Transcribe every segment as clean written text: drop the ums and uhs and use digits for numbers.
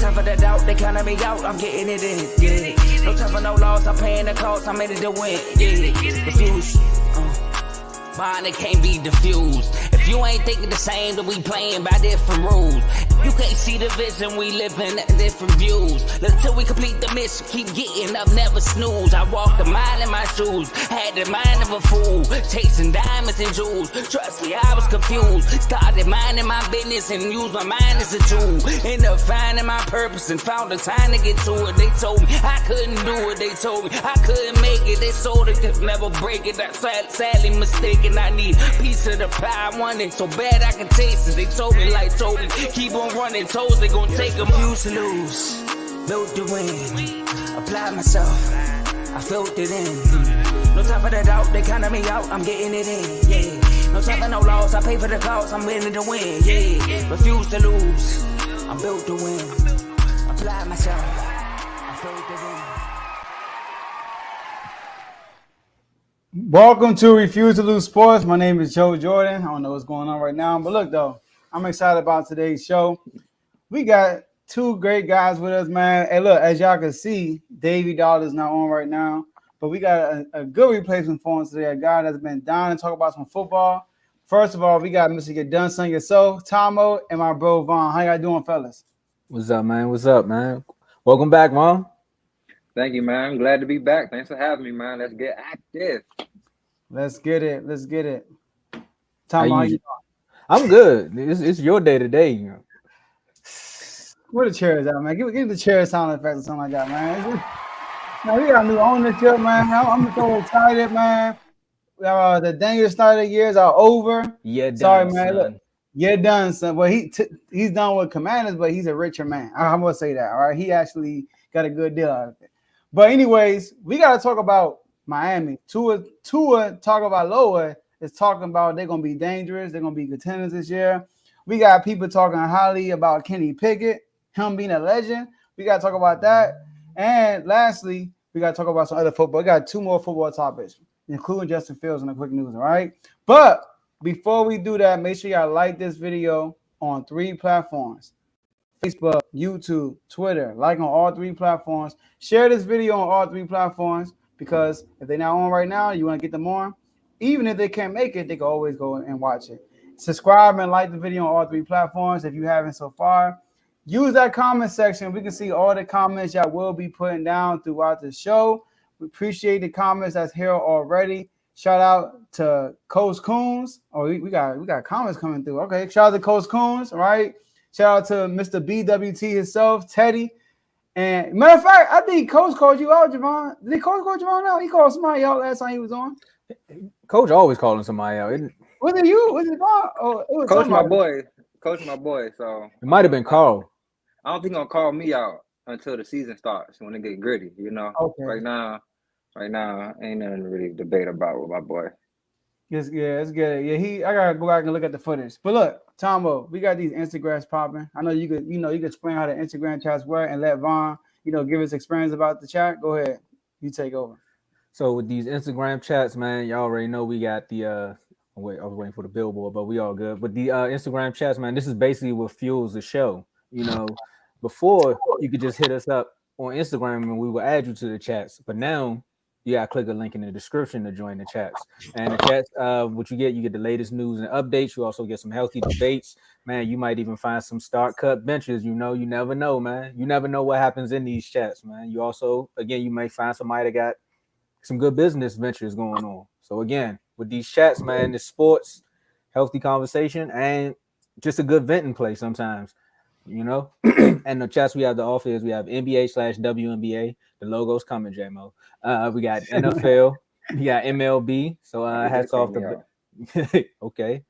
time for the doubt, they counted me out, I'm getting it in, yeah. No time for no loss, I'm paying the cost, I'm in it to win, yeah. Refuse, mine, it can't be diffused. If you ain't thinking the same, then we playing by different rules. You can't see the vision, we living at different views. Until we complete the mission, keep getting up, never snooze. I walked a mile in my shoes, had the mind of a fool, chasing diamonds and jewels. Trust me, I was confused. Started minding my business and used my mind as a tool. Ended up finding my purpose and found the time to get to it. They told me I couldn't do it, they told me I couldn't make it. They sold it, could never break it. That's sadly mistaken. I need a piece of the pie, I want it so bad I can taste it. They told me like Toby, keep on running toes, they gon' take them. Used to lose, built to win, applied myself, I felt it in. No time for the doubt, they counted me out, I'm getting it in, yeah. No time for no loss, I pay for the cost, I'm winning to win, yeah. Refuse to lose, I'm built to win, applied myself, I felt it in. Welcome to Refuse to Lose Sports. My name is Joe Jordan. I don't know what's going on right now, but look though, I'm excited about today's show. We got two great guys with us, man. Hey, look, as y'all can see, Davey Doll is not on right now, but we got a good replacement for him today, a guy that's been down to talk about some football. First of all, we got Mr. Get Done Son Yourself, Tomo, and my bro Vaughn. How y'all doing, fellas? What's up, man? What's up, man? Welcome back, Vaughn. Thank you, man. I'm glad to be back. Thanks for having me, man. Let's get active. Let's get it. Let's get it. Tomo, how you doing? I'm good. It's your day today. You know. Where the chairs at, man? Give the chair sound effects or something like that, man. Man, we got a new ownership, man. I'm so excited, man. The dangerous start of the years are over. Yeah, sorry, done, man. son. Look, you're done, son. Well, he's done with Commanders, but he's a richer man. I'm gonna say that. All right, he actually got a good deal out of it. But anyways, we gotta talk about Miami. Tua talk about Loa is talking about they're gonna be dangerous. They're gonna be contenders this year. We got people talking highly about Kenny Pickett, him being a legend. We gotta talk about that. And lastly, we gotta talk about some other football. We got two more football topics, including Justin Fields and the quick news. All right. But before we do that, make sure y'all like this video on 3 platforms: Facebook, YouTube, Twitter. Like on all 3 platforms. Share this video on all 3 platforms, because if they're not on right now, you want to get them on. Even if they can't make it, they can always go and watch it. Subscribe and like the video on all 3 platforms if you haven't so far. Use that comment section. We can see all the comments y'all will be putting down throughout the show. We appreciate the comments that's here already. Shout out to Coach Coons. Oh, we got comments coming through. Okay, shout out to Coach Coons. All right. Shout out to Mr. BWT himself, Teddy. And matter of fact, I think Coach called you out, Javon. Did Coach call Javon out? He called somebody out last time he was on. Coach always calling somebody out. Was it you? Was it Vaughn? Oh, it was Coach, somebody. my boy. Coach, my boy. So It might have been Carl. I don't think he'll call me out until the season starts, when it get gritty. You know. Okay. Right now, ain't nothing to really debate about with my boy. It's good. Yeah, I gotta go back and look at the footage. But look, Tomo, we got these Instagrams popping. I know you could explain how the Instagram chats work and let Vaughn, give his experience about the chat. Go ahead, you take over. So with these Instagram chats, man, y'all already know we got the I was waiting for the billboard, but we all good. But the Instagram chats, man, this is basically what fuels the show. Before you could just hit us up on Instagram and we will add you to the chats. But now you gotta click a link in the description to join the chats. And the chats, what you get the latest news and updates. You also get some healthy debates. Man, you might even find some start cut benches. You never know, man. You never know what happens in these chats, man. You also, again, you may find somebody that got some good business ventures going on. So again, with these chats, man, it's sports, healthy conversation, and just a good venting place sometimes, And the chats we have to offer is we have NBA/WNBA. The logo's coming, JMO. We got NFL, we got MLB. So hats off to okay.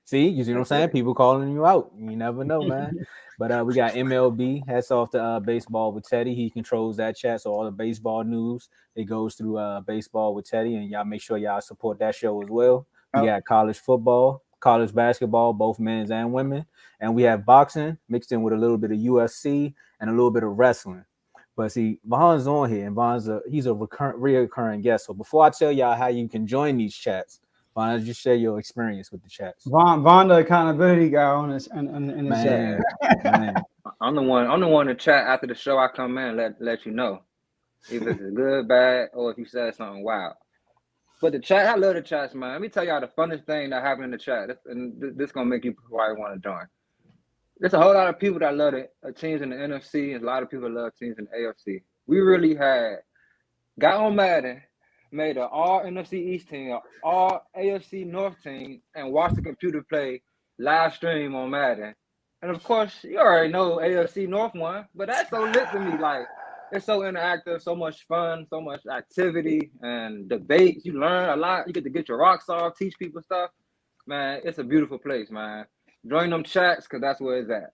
See, you see what I'm saying? People calling you out. You never know, man. But we got MLB. Hats off to baseball with Teddy. He controls that chat. So all the baseball news, it goes through baseball with Teddy. And y'all make sure y'all support that show as well. We got college football, college basketball, both men's and women. And we have boxing mixed in with a little bit of UFC and a little bit of wrestling. But see, Vaughn's on here, and he's a reoccurring guest. So before I tell y'all how you can join these chats, Vaughn, just share your experience with the chats. Vaughn, the accountability guy in the chat. Man. I'm the one to chat after the show. I come in and let you know if it's good, bad, or if you said something wild. But the chat, I love the chats, man. Let me tell y'all the funnest thing that happened in the chat. This gonna make you probably want to join. There's a whole lot of people that love the teams in the NFC, and a lot of people love teams in the AFC. We really got on Madden, made an all NFC East team, an all AFC North team, and watched the computer play live stream on Madden. And of course, you already know AFC North won, but that's so lit to me. Like, it's so interactive, so much fun, so much activity and debates. You learn a lot. You get to get your rocks off, teach people stuff. Man, it's a beautiful place, man. Join them chats because that's where it's at.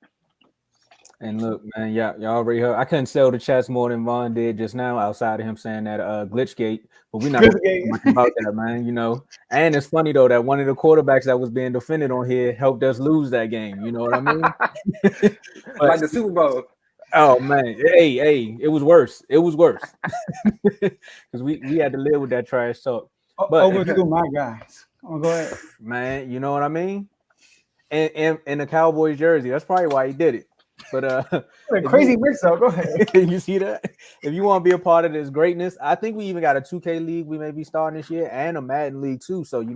And look, man, y'all already heard. I couldn't sell the chats more than Vaughn did just now, outside of him saying that Glitchgate. But we're not much about that, man. You know. And it's funny though that one of the quarterbacks that was being defended on here helped us lose that game. You know what I mean? Like the Super Bowl. Oh man, hey, it was worse. It was worse because we had to live with that trash talk. But overdo my guys. Go ahead, man. You know what I mean? And in the Cowboys jersey, that's probably why he did it. But crazy mix up. Go ahead. You see that? If you want to be a part of this greatness, I think we even got a 2K league we may be starting this year and a Madden league too. So you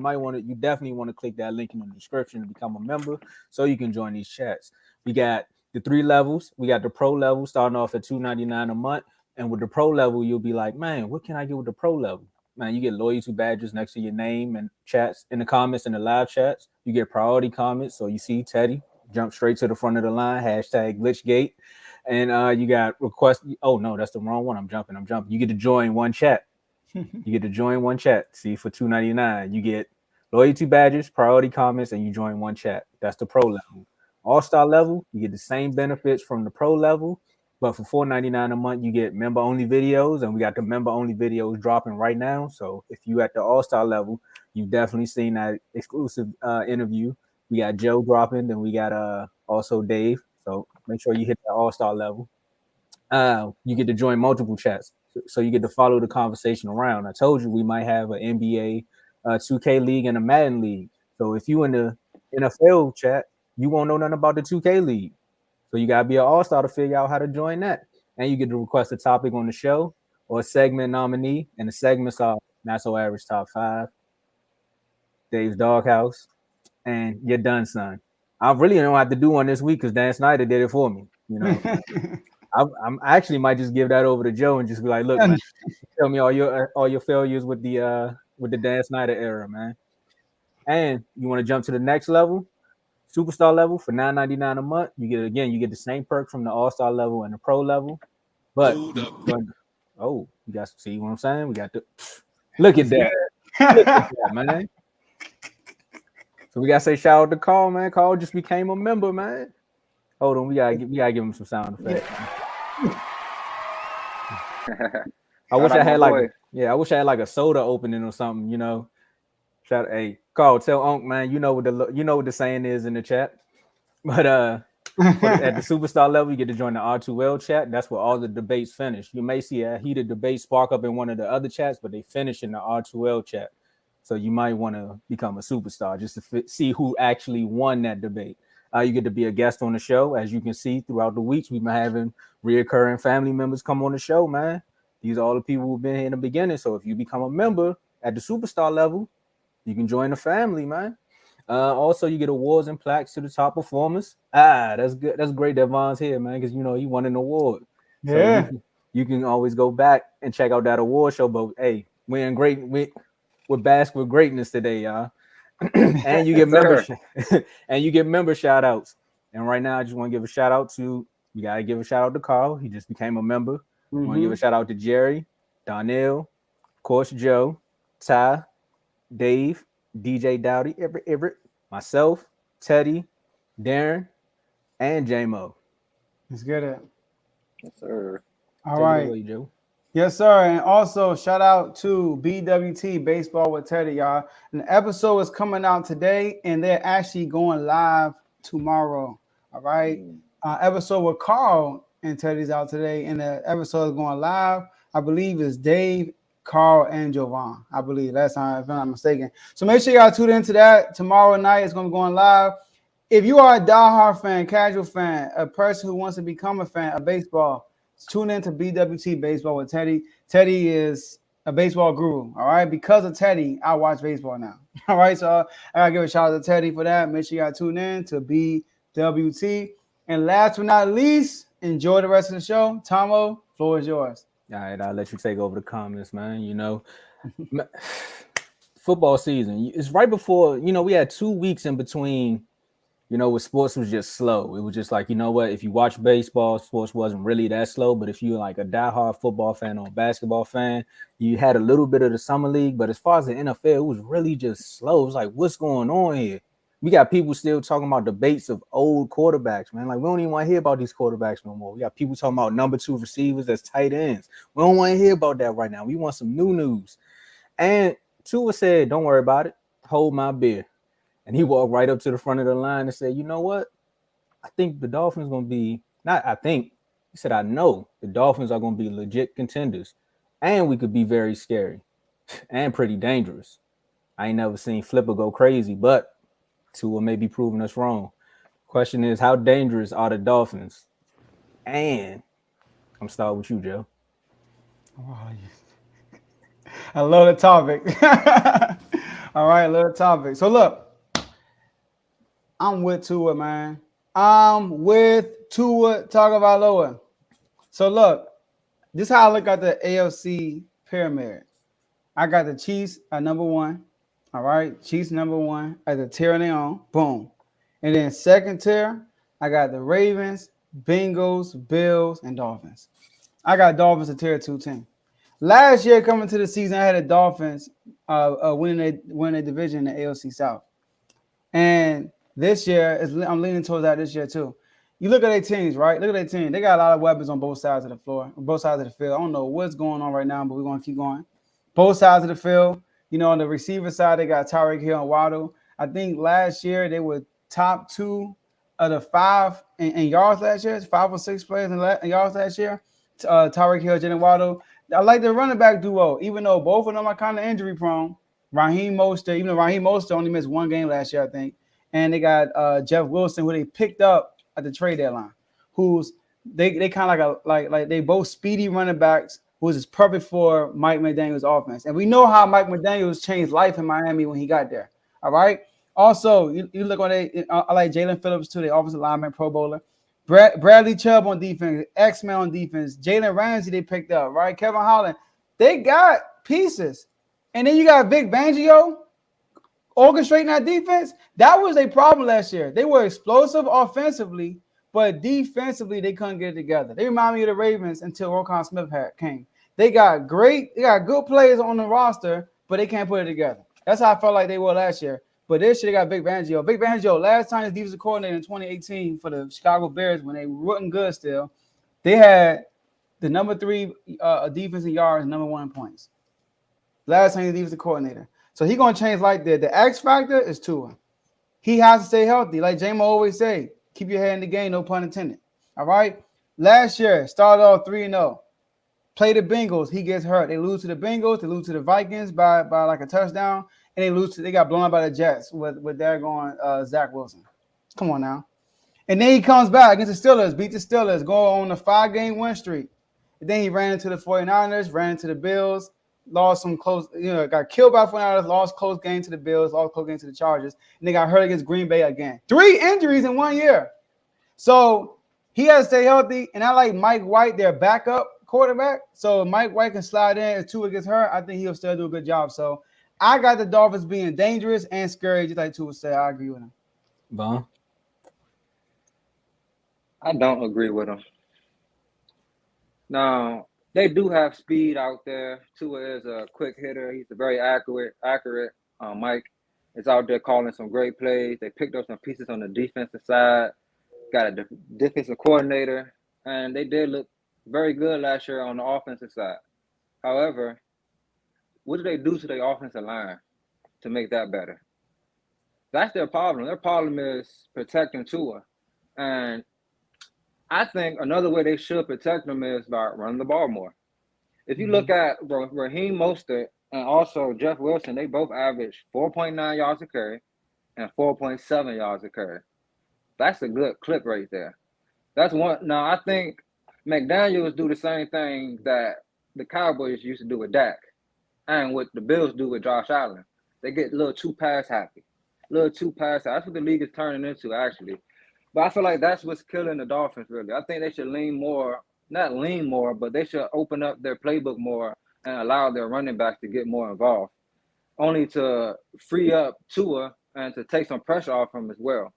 definitely want to click that link in the description to become a member so you can join these chats. We got the 3 levels. We got the pro level starting off at $2.99 a month. And with the pro level, you'll be like, man, what can I get with the pro level? Man, you get loyalty badges next to your name and chats in the comments and the live chats. You get priority comments. So you see Teddy jump straight to the front of the line, #Glitchgate. And you got request. Oh, no, that's the wrong one. I'm jumping. You get to join one chat. See, for $2.99, you get loyalty badges, priority comments, and you join one chat. That's the pro level. All-star level, you get the same benefits from the pro level, but for $4.99 a month, you get member-only videos, and we got the member-only videos dropping right now. So if you at the all-star level, you've definitely seen that exclusive interview. We got Joe dropping, then we got also Dave. So make sure you hit the all-star level. You get to join multiple chats, so you get to follow the conversation around. I told you we might have an NBA 2K league and a Madden league. So if you in the NFL chat, you won't know nothing about the 2K league. So you gotta be an all-star to figure out how to join that. And you get to request a topic on the show or a segment nominee. And the segments are Not So Average Top 5, Dave's Doghouse, and You're Done, Son. I really don't have to do one this week because Dan Snyder did it for me. You know, I actually might just give that over to Joe and just be like, look, man, tell me all your failures with the Dan Snyder era, man. And you want to jump to the next level? Superstar level for $9.99 a month. You get the same perks from the all-star level and the pro level. But you got to see what I'm saying? We got to look at that. Look at that, man. So we gotta say shout out to Carl, man. Carl just became a member, man. Hold on, we gotta give him some sound effects. I wish I had like a soda opening or something, you know. Hey, Carl, tell Unc, man, you know what the saying is in the chat. But at the superstar level, you get to join the R2L chat. That's where all the debates finish. You may see a heated debate spark up in one of the other chats, but they finish in the R2L chat. So you might want to become a superstar just to see who actually won that debate. You get to be a guest on the show. As you can see throughout the weeks, we've been having reoccurring family members come on the show, man. These are all the people who've been here in the beginning. So if you become a member at the superstar level, you can join the family, man. Also, you get awards and plaques to the top performers. That's good. That's great that Von's here, man, because, you know, he won an award. Yeah. So you can always go back and check out that award show. But, hey, we're bask with greatness today, y'all. And you get member shout outs. And right now, I just want to give a shout out to Carl. He just became a member. I want to give a shout out to Jerry, Donnell, of course, Joe, Ty, Dave, DJ Dowdy, Everett, myself, Teddy, Darren, and J-Mo. Let's get it. Yes, sir. All right. Away, Joe. Yes, sir. And also shout out to BWT Baseball with Teddy, y'all. An episode is coming out today, and they're actually going live tomorrow. All right. Episode with Carl and Teddy's out today, and the episode is going live. I believe it's Dave, Carl, and Jovan. I believe that's how, if I'm not mistaken. So make sure y'all tune into that tomorrow night. It's going to be going live. if you are a diehard fan, casual fan, a person who wants to become a fan of baseball, tune in to BWT Baseball with Teddy. Teddy is a baseball guru. All right. Because of Teddy, I watch baseball now. All right. So I gotta give a shout out to Teddy for that. Make sure you gotta tune in to BWT. And last but not least, enjoy the rest of the show. Tomo, floor is yours. All right, I'll let you take over the comments, man. Football season. It's right before, we had 2 weeks in between, where sports was just slow. It was just like, what, if you watch baseball, sports wasn't really that slow. But if you're like a diehard football fan or basketball fan, you had a little bit of the summer league. But as far as the NFL, it was really just slow. It was like, what's going on here? We got people still talking about debates of old quarterbacks, man. Like, we don't even want to hear about these quarterbacks no more. We got people talking about number 2 receivers as tight ends. We don't want to hear about that right now. We want some new news. And Tua said, don't worry about it. Hold my beer. And he walked right up to the front of the line and said, you know what? I think the Dolphins going to be, not I think, he said, I know the Dolphins are going to be legit contenders. And we could be very scary and pretty dangerous. I ain't never seen Flipper go crazy, but Tua may be proving us wrong. Question is, how dangerous are the Dolphins? And I'm starting with you, Joe. Oh, I love the topic. All right, I love the topic. So look, I'm with Tua, man. I'm with Tua Tagovailoa. So look, this is how I look at the AFC pyramid. I got the Chiefs at number 1. All right, Chiefs number 1 at the tier on their own. Boom. And then second tier, I got the Ravens, Bengals, Bills, and Dolphins. I got Dolphins a tier 2 team. Last year, coming to the season, I had the Dolphins winning a division in the AFC South. And this year, I'm leaning towards that this year too. You look at their teams, right? Look at their team. They got a lot of weapons on both sides of the floor, both sides of the field. I don't know what's going on right now, but we're going to keep going. Both sides of the field. On the receiver side, they got Tyreek Hill and Waddle. I think last year they were top 2 of the 5 in yards last year. It's 5 or 6 players in yards last year. Tyreek Hill, Jalen Waddle. I like the running back duo, even though both of them are kind of injury prone. Raheem Mostert, even though Raheem Mostert only missed 1 game last year, I think. And they got Jeff Wilson, who they picked up at the trade deadline, who's they kind of like they both speedy running backs, who's is perfect for Mike McDaniel's offense. And we know how Mike McDaniel's changed life in Miami when he got there. All right. Also, you look on I like Jalen Phillips too, the offensive lineman, Pro Bowler. Bradley Chubb on defense, X-Men on defense, Jalen Ramsey they picked up, right? Kevin Holland. They got pieces. And then you got Vic Fangio orchestrating that defense. That was a problem last year. They were explosive offensively, but defensively they couldn't get it together. They remind me of the Ravens until Roquan Smith came. They got good players on the roster, but they can't put it together. That's how I felt like they were last year. But this year they got Vic Fangio. Vic Fangio, last time his defensive coordinator in 2018 for the Chicago Bears when they were looking good still, they had the number 3 defensive yards, number 1 in points. Last time he was defensive coordinator. So he's going to change like that. The X factor is Tua. He has to stay healthy. Like J-Mo always say, keep your head in the game, no pun intended. All right? Last year, started off 3-0. Play the Bengals. He gets hurt. They lose to the Bengals. They lose to the Vikings by like a touchdown. And they got blown out by the Jets with their going Zach Wilson. Come on now. And then he comes back against the Steelers, beat the Steelers, go on a 5-game win streak. And then he ran into the 49ers, ran into the Bills, lost some close, got killed by 49ers, lost close game to the Bills, lost close game to the Chargers, and they got hurt against Green Bay again. 3 injuries in 1 year. So he has to stay healthy. And I like Mike White, their backup quarterback. So if Mike White can slide in if Tua gets hurt, I think he'll still do a good job. So I got the Dolphins being dangerous and scary, just like Tua said. I agree with him. Bon? I don't agree with him. Now, they do have speed out there. Tua is a quick hitter. He's a very accurate. Mike is out there calling some great plays. They picked up some pieces on the defensive side, got a defensive coordinator, and they did look very good last year on the offensive side. However, what do they do to their offensive line to make that better? That's their problem. Their problem is protecting Tua. And I think another way they should protect them is by running the ball more. If you look at Raheem Mostert and also Jeff Wilson, they both average 4.9 yards a carry and 4.7 yards a carry. That's a good clip right there. That's one. Now I think McDaniels do the same thing that the Cowboys used to do with Dak, and what the Bills do with Josh Allen. They get a little too pass happy, That's what the league is turning into, actually. But I feel like that's what's killing the Dolphins, really. I think they should not lean more, but they should open up their playbook more and allow their running backs to get more involved, only to free up Tua and to take some pressure off him as well.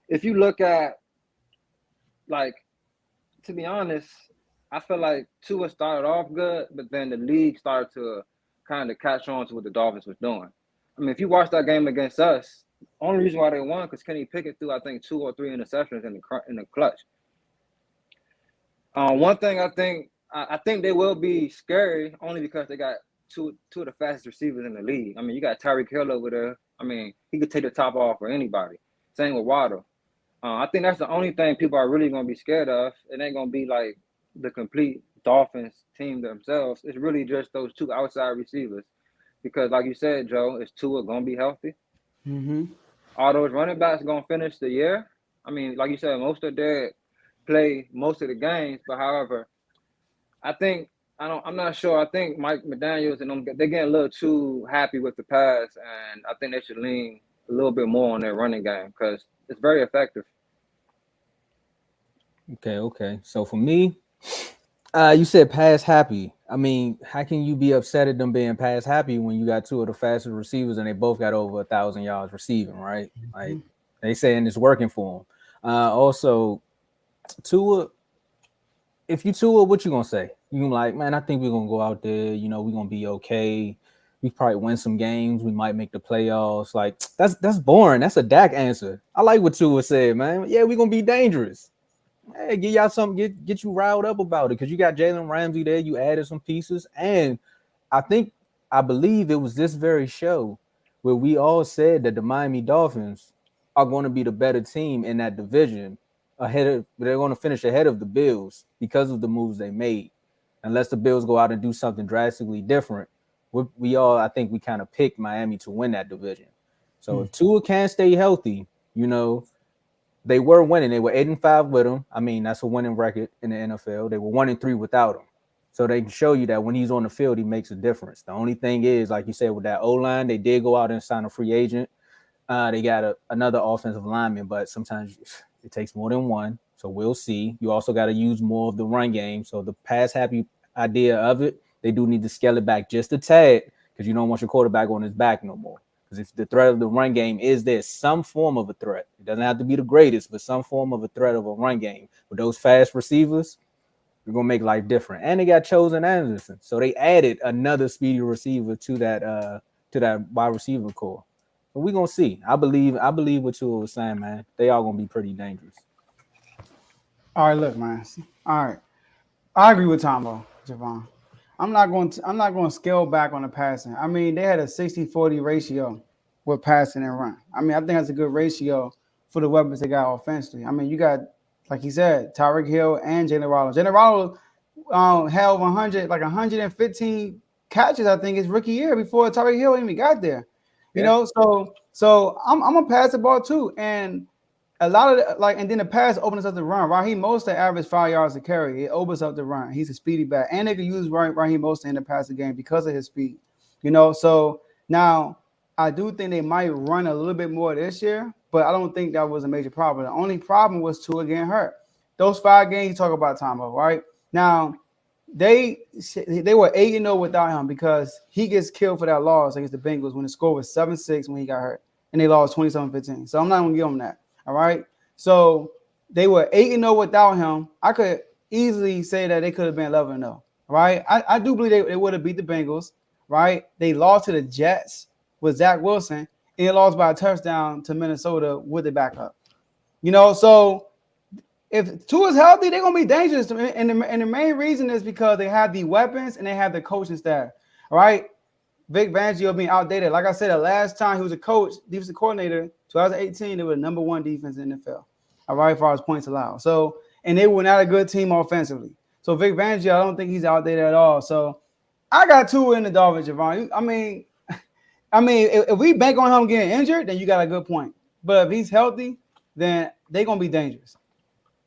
If you look at, like, to be honest, I feel like Tua started off good, but then the league started to kind of catch on to what the Dolphins was doing. I mean, if you watch that game against us, only reason why they won because Kenny Pickett threw, I think, 2 or 3 interceptions in the clutch. One thing I think they will be scary only because they got two of the fastest receivers in the league. I mean, you got Tyreek Hill over there. I mean, he could take the top off for anybody. Same with Waddle. I think that's the only thing people are really going to be scared of. It ain't going to be like the complete Dolphins team themselves. It's really just those 2 outside receivers. Because like you said, Joe, is Tua going to be healthy? Mm-hmm. All those running backs going to finish the year? I mean, like you said, most of them play most of the games. But however, I'm not sure. I think Mike McDaniels and them, they're getting a little too happy with the pass. And I think they should lean a little bit more on their running game because it's very effective. Okay. So for me, you said pass happy. I mean, how can you be upset at them being pass happy when you got 2 of the fastest receivers and they both got over 1,000 yards receiving, right? Like they saying it's working for them. Also, Tua, if you Tua, what you gonna say? You like, man, I think we're gonna go out there. You know, we're gonna be okay. We probably win some games. We might make the playoffs. Like that's boring. That's a Dak answer. I like what Tua said, man. Yeah, we're gonna be dangerous. Hey, get y'all something, get you riled up about it because you got Jalen Ramsey there. You added some pieces, and I believe it was this very show where we all said that the Miami Dolphins are going to be the better team in that division. They're going to finish ahead of the Bills because of the moves they made. Unless the Bills go out and do something drastically different, I think we kind of picked Miami to win that division. So if Tua can't stay healthy, you know. They were winning. They were 8-5 with him. I mean, that's a winning record in the NFL. They were 1-3 without him. So they can show you that when he's on the field, he makes a difference. The only thing is, like you said, with that O-line, they did go out and sign a free agent. They got another offensive lineman, but sometimes it takes more than one. So we'll see. You also got to use more of the run game. So the pass-happy idea of it, they do need to scale it back just a tad because you don't want your quarterback on his back no more. Because if the threat of the run game is there, some form of a threat, it doesn't have to be the greatest, but some form of a threat of a run game with those fast receivers, you're going to make life different. And they got Chosen Anderson. So they added another speedy receiver to that wide receiver core. So we're going to see. I believe what Tua was saying, man. They are going to be pretty dangerous. All right, look, man. All right. I agree with Tomo, Javon. I'm not going to scale back on the passing. I mean, they had a 60-40 ratio with passing and run. I mean, I think that's a good ratio for the weapons they got offensively. I mean, you got, like he said, Tyreek Hill and Jalen Waddle. Jalen Waddle held 115 catches, I think, his rookie year before Tyreek Hill even got there. You know, so I'm gonna pass the ball too, and a lot of and then the pass opens up the run. Raheem Mostert averaged 5 yards a carry. It opens up the run. He's a speedy back, and they could use Raheem Mostert in the passing game because of his speed. You know, so now I do think they might run a little bit more this year, but I don't think that was a major problem. The only problem was Tua getting hurt. Those 5 games you talk about, Tomo, right? Now they were 8-0 without him because he gets killed for that loss against the Bengals when the score was 7-6 when he got hurt, and they lost 27-15. So I'm not gonna give them that. All right. So they were 8-0 without him. I could easily say that they could have been 11-0. Right. I do believe they would have beat the Bengals. Right. They lost to the Jets with Zach Wilson, and they lost by a touchdown to Minnesota with the backup. You know, so if Tua's healthy, they're gonna be dangerous. And the main reason is because they have the weapons and they have the coaching staff. All right. Vic Fangio being outdated. Like I said, the last time he was a coach, defensive coordinator, 2018, they were the number 1 defense in the NFL. All right, as far as points allowed. So, and they were not a good team offensively. So Vic Fangio, I don't think he's outdated at all. So I got Tua in the Dolphins, Javon. I mean, if we bank on him getting injured, then you got a good point. But if he's healthy, then they're gonna be dangerous.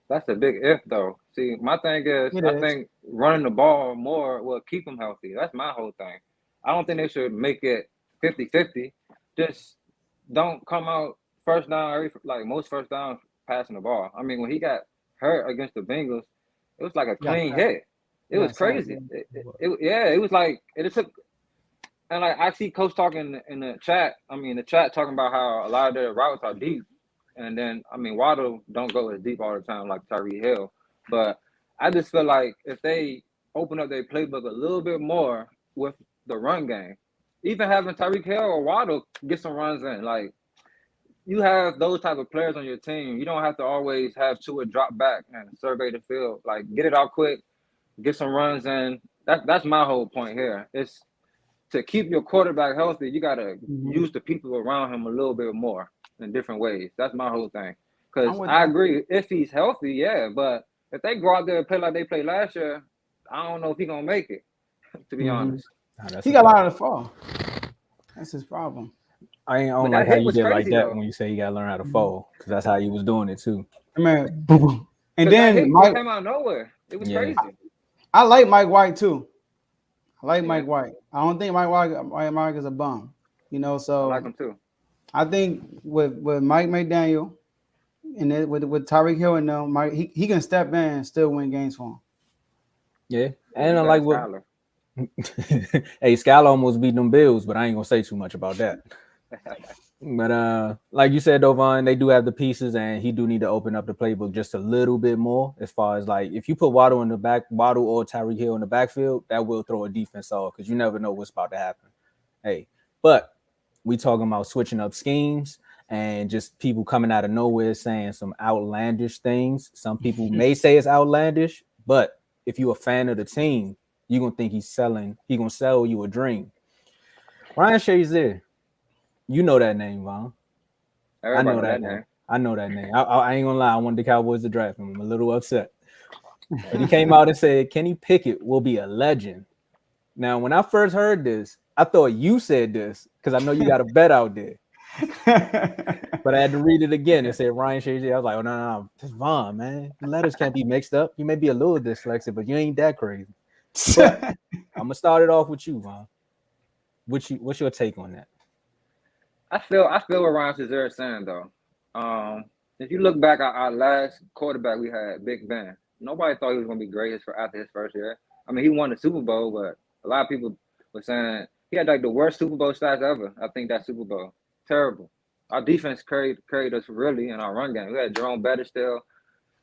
That's a big if, though. See, my thing is, It I is. think running the ball more will keep them healthy. That's my whole thing. I don't think they should make it 50-50. Just don't come out first down, like most first downs passing the ball. I mean, when he got hurt against the Bengals, it was like a Yeah, clean hit. It was crazy. It was like it took. And like I see Coach talking in the chat. I mean, the chat talking about how a lot of their routes are deep, and then I mean Waddle don't go as deep all the time like Tyreek Hill. But I just feel like if they open up their playbook a little bit more with the run game, even having Tyreek Hill or Waddle get some runs in, like you have those type of players on your team. You don't have to always have Tua drop back and survey the field. Like get it out quick, get some runs in. That's my whole point here. It's to keep your quarterback healthy, you got to use the people around him a little bit more in different ways. That's my whole thing. Because I agree, if he's healthy, yeah. But if they go out there and play like they played last year, I don't know if he's going to make it, to be honest. He got a lot of the fall. That's his problem. I don't like how you did like that when you say you got to learn how to fall, because that's how he was doing it, too. Man, and then Mike came out of nowhere. It was crazy. I like Mike White, too. I like Mike White. I don't think Mike White is a bum, you know. So I like him too. I think with Mike McDaniel and then with Tyreek Hill and them, he can step in and still win games for him. Yeah, and I like what. Hey, Skyler almost beat them Bills, but I ain't gonna say too much about that. But like you said, Dovon, they do have the pieces, and he do need to open up the playbook just a little bit more. As far as like, if you put Waddle or Tyreek Hill in the backfield, that will throw a defense off because you never know what's about to happen. Hey, but we talking about switching up schemes and just people coming out of nowhere saying some outlandish things. Some people may say it's outlandish, but if you're a fan of the team, you're gonna think he's gonna sell you a dream. Ryan Shazier. You know that name, Vaughn. I know that name. I know that name. I ain't gonna lie. I wanted the Cowboys to draft him. I'm a little upset. But he came out and said Kenny Pickett will be a legend. Now, when I first heard this, I thought you said this because I know you got a bet out there. But I had to read it again. It said Ryan Shazier. I was like, oh, no. That's Vaughn, man. The letters can't be mixed up. You may be a little dyslexic, but you ain't that crazy. But I'm going to start it off with you, Vaughn. What's your take on that? I feel what Ryan Shazier is saying though. If you look back at our last quarterback we had, Big Ben, nobody thought he was going to be great after his first year. I mean, he won the Super Bowl, but a lot of people were saying he had like the worst Super Bowl stats ever. I think that Super Bowl, terrible. Our defense carried us really in our run game. We had Jerome Bettis still.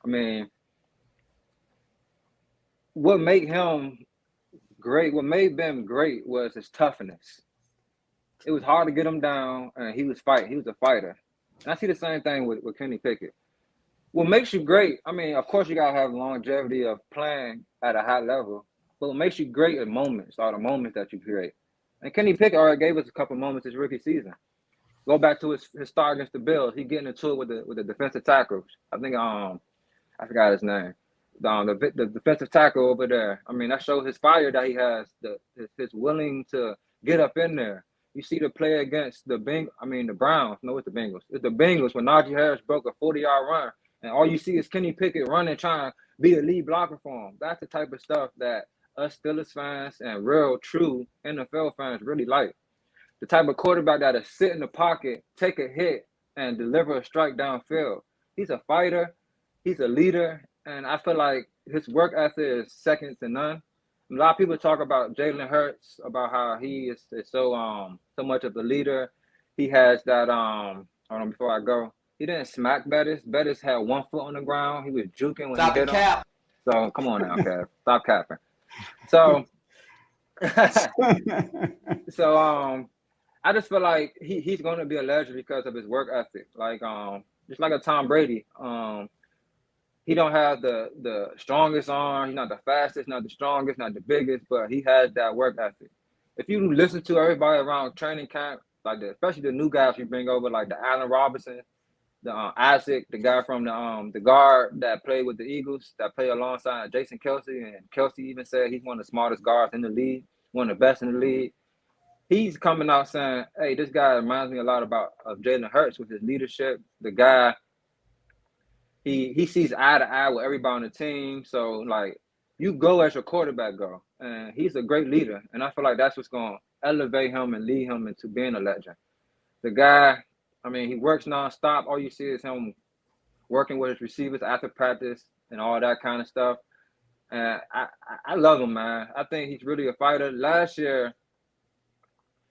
I mean, what made him great? What made Ben great was his toughness. It was hard to get him down, and he was fighting. He was a fighter. And I see the same thing with Kenny Pickett. What makes you great, I mean, of course you got to have longevity of playing at a high level, but what makes you great are moments, are the moments that you create. And Kenny Pickett already gave us a couple moments his rookie season. Go back to his start against the Bills. He getting into it with the defensive tackles. I think I forgot his name. The defensive tackle over there. I mean, that shows his fire that he has, his willing to get up in there. You see the play against the Browns. No, it's the Bengals. It's the Bengals when Najee Harris broke a 40-yard run, and all you see is Kenny Pickett running, trying to be a lead blocker for him. That's the type of stuff that us Steelers fans and real, true NFL fans really like. The type of quarterback that'll sit in the pocket, take a hit, and deliver a strike downfield. He's a fighter. He's a leader, and I feel like his work ethic is second to none. A lot of people talk about Jalen Hurts, about how he is so much of a leader. He has that hold on before I go. He didn't smack Bettis. Bettis had 1 foot on the ground. He was juking when he hit him. So come on now, Kev. Stop capping. So I just feel like he's gonna be a legend because of his work ethic. Like just like a Tom Brady. He don't have the strongest arm. He's not the fastest, not the strongest, not the biggest, but he has that work ethic. If you listen to everybody around training camp, like especially the new guys we bring over, like the Allen Robinson, the Isaac, the guy from the guard that played with the Eagles, that played alongside Jason Kelsey, and Kelsey even said he's one of the smartest guards in the league, one of the best in the league. He's coming out saying, hey, this guy reminds me a lot of Jalen Hurts with his leadership. The guy he sees eye to eye with everybody on the team. So like you go as your quarterback go, and he's a great leader. And I feel like that's what's going to elevate him and lead him into being a legend. The guy, I mean, he works nonstop. All you see is him working with his receivers after practice and all that kind of stuff. And I love him, man. I think he's really a fighter. Last year,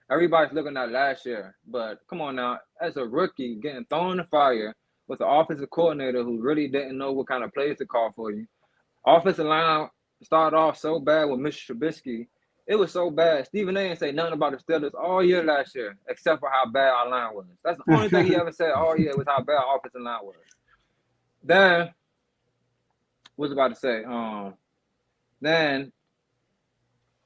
everybody's looking at last year, but come on now, as a rookie getting thrown in the fire with an offensive coordinator who really didn't know what kind of plays to call for you. Offensive line started off so bad with Mr. Trubisky. It was so bad. Stephen A. didn't say nothing about the Steelers all year last year, except for how bad our line was. That's the only thing he ever said all year was how bad our offensive line was. Then, what was I about to say? Then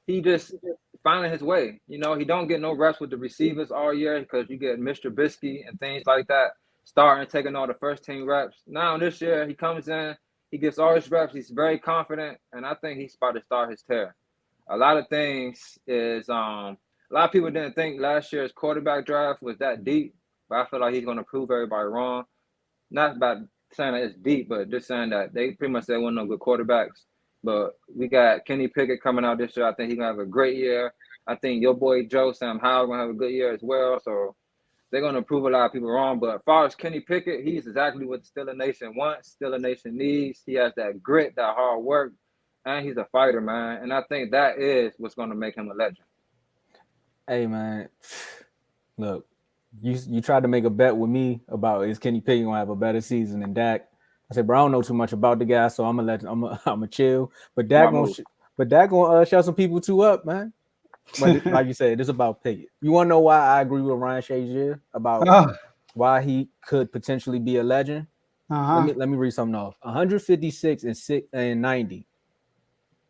he just finding his way. You know, he don't get no reps with the receivers all year because you get Mr. Trubisky and things like that starting taking all the first team reps. Now this year he comes in, he gets all his reps. He's very confident, and I think he's about to start his tear. A lot of things is a lot of people didn't think last year's quarterback draft was that deep, but I feel like he's going to prove everybody wrong. Not about saying that it's deep, but just saying that they pretty much said weren't no good quarterbacks. But we got Kenny Pickett coming out this year. I think he's going to have a great year. I think your boy Joe Sam Howell going to have a good year as well. So they're going to prove a lot of people wrong. But as far as Kenny Pickett, he's exactly what the Steeler Nation wants, Steeler Nation needs. He has that grit, that hard work, and he's a fighter, man. And I think that is what's going to make him a legend. Hey, man, look, you tried to make a bet with me about is Kenny Pickett going to have a better season than Dak. I said, bro, I don't know too much about the guy, so I'm gonna chill. But Dak gonna shut some people too up, man. But like you said, it's about Pickett. You want to know why I agree with Ryan Shazier about why he could potentially be a legend? Let me read something off. 156 and 90.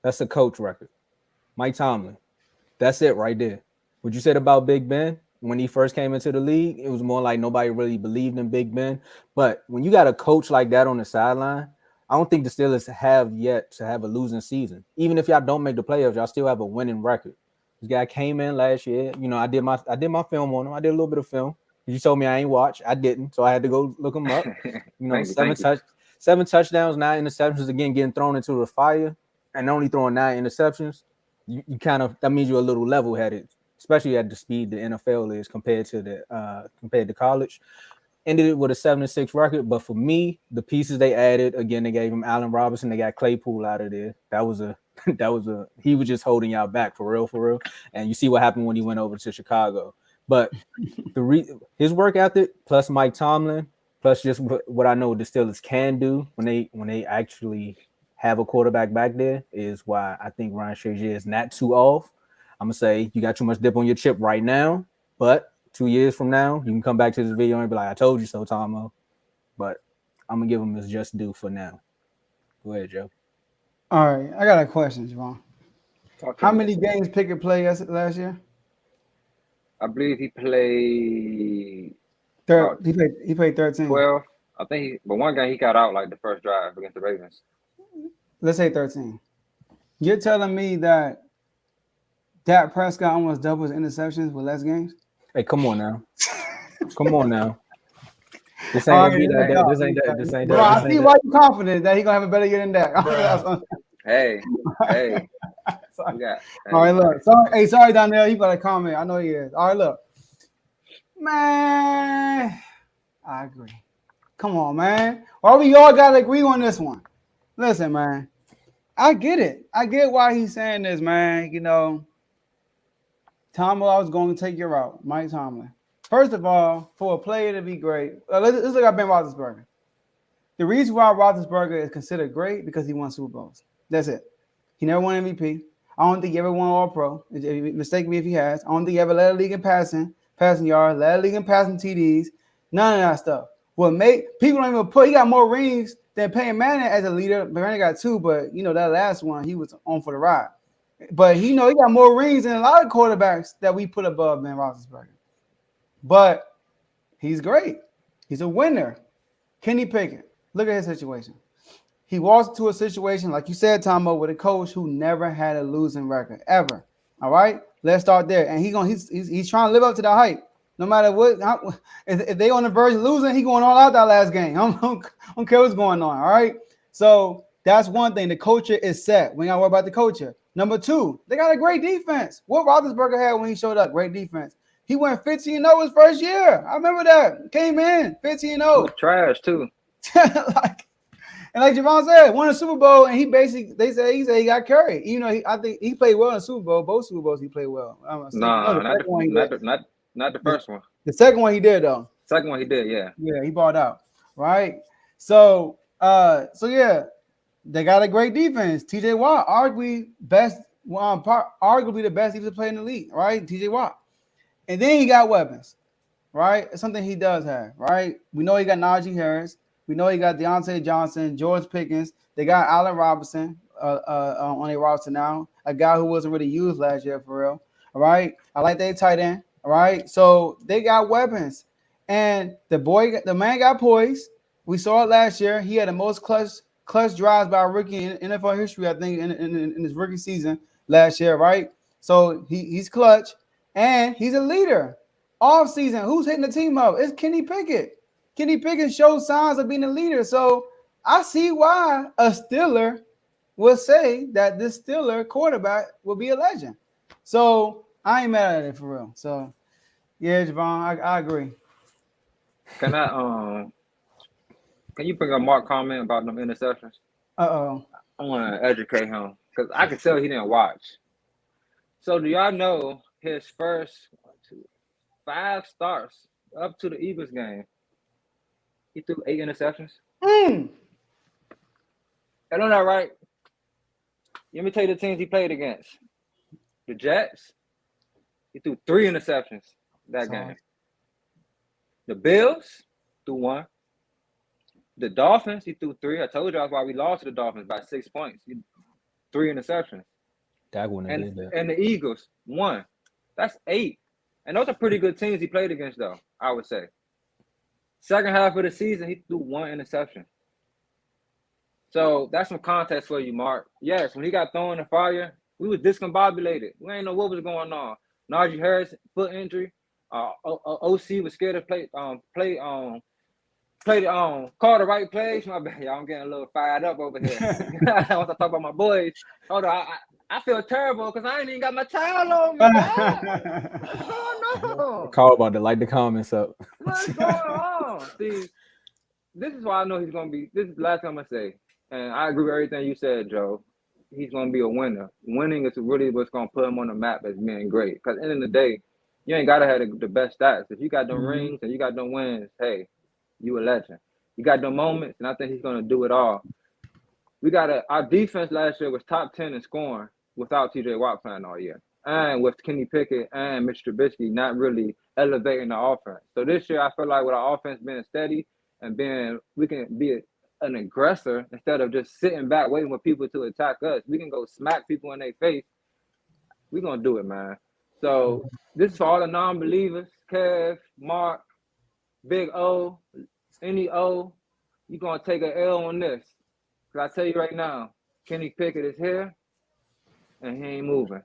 That's a coach record. Mike Tomlin. That's it right there. What you said about Big Ben when he first came into the league, it was more like nobody really believed in Big Ben. But when you got a coach like that on the sideline, I don't think the Steelers have yet to have a losing season. Even if y'all don't make the playoffs, y'all still have a winning record. This guy came in last year. You know, I did my film on him. I did a little bit of film. You told me I ain't watch. I didn't, so I had to go look him up. You know, seven touchdowns, 9 interceptions. Again, getting thrown into the fire and only throwing 9 interceptions. You kind of that means you're a little level-headed, especially at the speed the NFL is compared to college. Ended it with a 7-6 record, but for me, the pieces they added, again, they gave him Allen Robinson, they got Claypool out of there. He was just holding y'all back for real. And you see what happened when he went over to Chicago. But his work ethic plus Mike Tomlin, plus just what I know the Steelers can do when they actually have a quarterback back there is why I think Ryan Shazier is not too off. I'm gonna say you got too much dip on your chip right now, but 2 years from now, you can come back to this video and be like, I told you so, Tomo. But I'm going to give him his just due for now. Go ahead, Joe. All right. I got a question, Javon. How many games Pickett played last year? I believe he played... He played 13. 12. I think but one game he got out like the first drive against the Ravens. Let's say 13. You're telling me that Dak Prescott almost doubles interceptions with less games? Hey, come on now. This ain't gonna be that. This ain't that. I see why you're confident that he's gonna have a better year than that. Hey. All right, look. Sorry, Donnell. You got a comment. I know he is. All right, look. Man, I agree. Come on, man. Why we all gotta agree on this one? Listen, man. I get it. I get why he's saying this, man. You know. Tomo, I was going to take your route, Mike Tomlin. First of all, for a player to be great, let's look at Ben Roethlisberger. The reason why Roethlisberger is considered great because he won Super Bowls. That's it. He never won MVP. I don't think he ever won All-Pro. Mistake me if he has. I don't think he ever led a league in passing yards, led a league in passing TDs, none of that stuff. People don't even put. He got more rings than Peyton Manning as a leader. Manning got 2, but you know that last one he was on for the ride. But he got more rings than a lot of quarterbacks that we put above Ben Roethlisberger. But he's great. He's a winner. Kenny Pickett, look at his situation. He walks into a situation, like you said, Tomo, with a coach who never had a losing record, ever. All right? Let's start there. And he's trying to live up to the hype. No matter what, if they on the verge of losing, he going all out that last game. I don't care what's going on. All right. So that's one thing. The culture is set. We ain't got to worry about the culture. Number two, they got a great defense. What Roethlisberger had when he showed up, great defense. He went 15-0 his first year. I remember that. Came in 15-0. Trash too. Like Javon said, won a Super Bowl, and they said he got carried. You know, I think he played well in the Super Bowl. Both Super Bowls he played well. No, not the first one. The second one he did though. Second one he did, yeah. Yeah, he balled out. Right. So yeah, they got a great defense. TJ Watt, arguably the best defensive player in the league, right? TJ Watt. And then he got weapons, right? It's something he does have, right? We know he got Najee Harris. We know he got Deontay Johnson, George Pickens. They got Allen Robinson on their roster now, a guy who wasn't really used last year for real. All right. I like their tight end. All right. So they got weapons. And the man got poised. We saw it last year. He had the most clutch drives by a rookie in NFL history, I think, in his rookie season last year, right? So he's clutch, and he's a leader. Off season, who's hitting the team up? It's Kenny Pickett. Kenny Pickett showed signs of being a leader. So I see why a Steeler will say that this Steeler quarterback will be a legend. So I ain't mad at it for real. So yeah, Javon, I agree. Can you bring up Mark comment about them interceptions? Uh-oh. I want to educate him because I could tell he didn't watch. So do y'all know his first 5 starts up to the Eagles game, he threw 8 interceptions? I know that, right? Let me tell you the teams he played against. The Jets, he threw 3 interceptions that game. The Bills threw 1. The Dolphins, he threw 3. I told you that's why we lost to the Dolphins by 6 points. 3 interceptions. And the Eagles, 1. That's 8. And those are pretty good teams he played against, though, I would say. Second half of the season, he threw 1 interception. So that's some context for you, Mark. Yes, when he got thrown in the fire, we was discombobulated. We ain't know what was going on. Najee Harris, foot injury. OC was scared to call the right plays. My bad, y'all. I'm getting a little fired up over here. Once I talk about my boys, hold on. I feel terrible because I ain't even got my towel on me. Oh no! Call about to light the comments up. What's going on? See, this is why I know he's gonna be. This is the last thing I'm gonna say, and I agree with everything you said, Joe. He's gonna be a winner. Winning is really what's gonna put him on the map as being great. Because at the end of the day, you ain't gotta have the best stats. If you got them rings and you got them wins, hey, you a legend. You got them moments, and I think he's gonna do it all. Our defense last year was top 10 in scoring without TJ Watt playing all year, and with Kenny Pickett and Mitch Trubisky not really elevating the offense. So this year, I feel like with our offense being steady and we can be an aggressor instead of just sitting back waiting for people to attack us. We can go smack people in their face. We're gonna do it, man. So this is for all the non-believers, Kev, Mark, Big O, any O, you're going to take an L on this. Because I tell you right now, Kenny Pickett is here, and he ain't moving.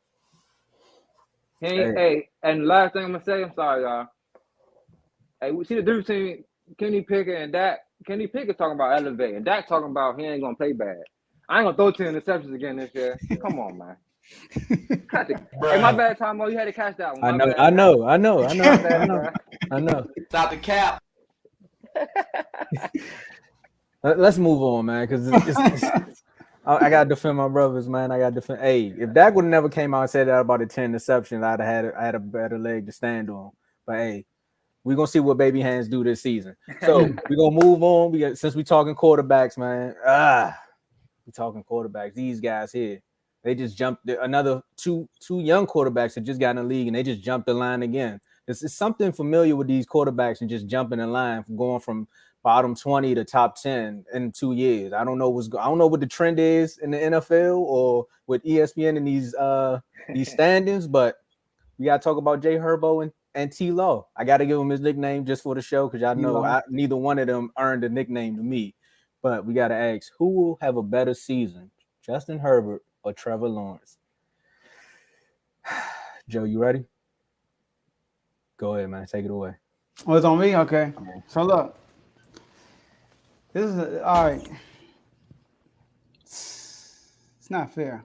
Hey, and last thing I'm going to say, I'm sorry, y'all. Hey, we see the difference between Kenny Pickett and Dak. Kenny Pickett talking about elevating. Dak talking about he ain't going to play bad. I ain't going to throw 10 interceptions again this year. Come on, man. Hey, my bad, Tomo. You had to catch that one. I know. Stop the cap. Let's move on, man, because I gotta defend my brothers, man. I gotta defend. Hey, if Dak would have never came out and said that about the 10 interceptions, I had a better leg to stand on. But hey, we're gonna see what baby hands do this season. So we're gonna move on. Since we talking quarterbacks, man. We talking quarterbacks. These guys here, they just jumped another two young quarterbacks that just got in the league, and they just jumped the line again. It's something familiar with these quarterbacks and just jumping the line from going from bottom 20 to top 10 in 2 years. I don't know what the trend is in the NFL or with ESPN in these standings, but we gotta talk about Jay Herbo and T Law. I gotta give him his nickname just for the show because y'all know neither one of them earned a nickname to me. But we gotta ask, who will have a better season, Justin Herbert or Trevor Lawrence? Joe, you ready? Go ahead, man. Take it away. Oh, it's on me? Okay. So look. This is all right. It's not fair.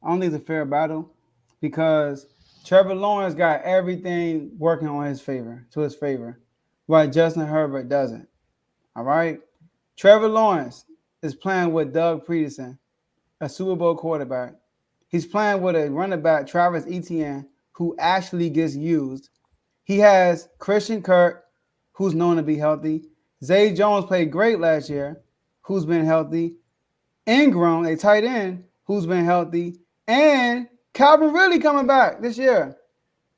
I don't think it's a fair battle because Trevor Lawrence got everything working on his favor, while Justin Herbert doesn't. All right. Trevor Lawrence is playing with Doug Peterson, a Super Bowl quarterback. He's playing with a running back, Travis Etienne, who actually gets used. He has Christian Kirk, who's known to be healthy. Zay Jones played great last year, who's been healthy. Ingram, a tight end, who's been healthy. And Calvin Ridley coming back this year.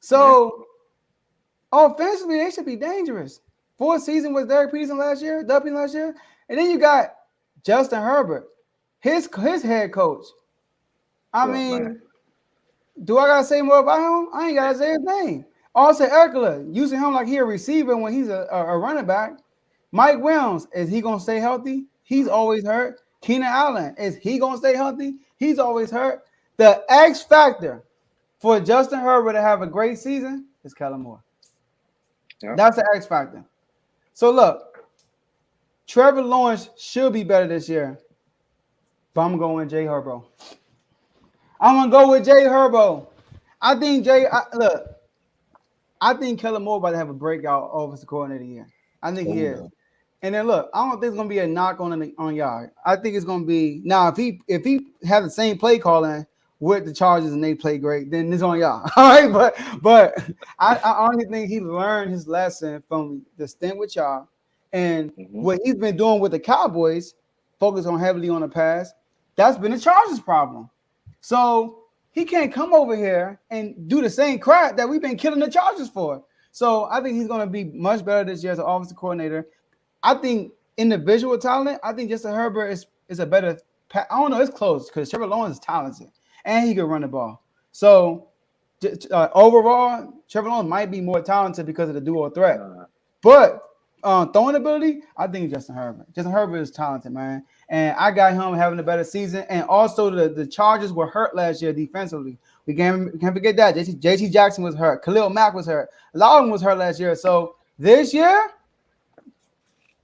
So, offensively, they should be dangerous. Fourth season was Doug Peterson last year. And then you got Justin Herbert, his head coach. I mean, do I got to say more about him? I ain't got to say his name. Also, Eckler, using him like he a receiver when he's a running back. Mike Williams, is he going to stay healthy? He's always hurt. Keenan Allen, is he going to stay healthy? He's always hurt. The X factor for Justin Herbert to have a great season is Kellen Moore. Yep. That's the X factor. So look, Trevor Lawrence should be better this year, but I'm going with Jay Herbo. I'm going to go with Jay Herbo. I think I think Kellen Moore about to have a breakout offensive coordinator year. I think he is. And then look, I don't think it's gonna be a knock on y'all. I think it's gonna be now if he has the same play calling with the Chargers and they play great, then it's on y'all. All right, but I honestly think he learned his lesson from the stint with y'all and what he's been doing with the Cowboys, focus on heavily on the pass. That's been the Chargers' problem. So he can't come over here and do the same crap that we've been killing the Chargers for. So I think he's going to be much better this year as an offensive coordinator. I think individual talent, I think Justin Herbert is a better – I don't know. It's close because Trevor Lawrence is talented and he can run the ball. So overall, Trevor Lawrence might be more talented because of the dual threat. But throwing ability, I think Justin Herbert. Justin Herbert is talented, man. And I got him having a better season. And also the Chargers were hurt last year defensively. We can't forget that. JT Jackson was hurt. Khalil Mack was hurt. A lot of them was hurt last year. So this year,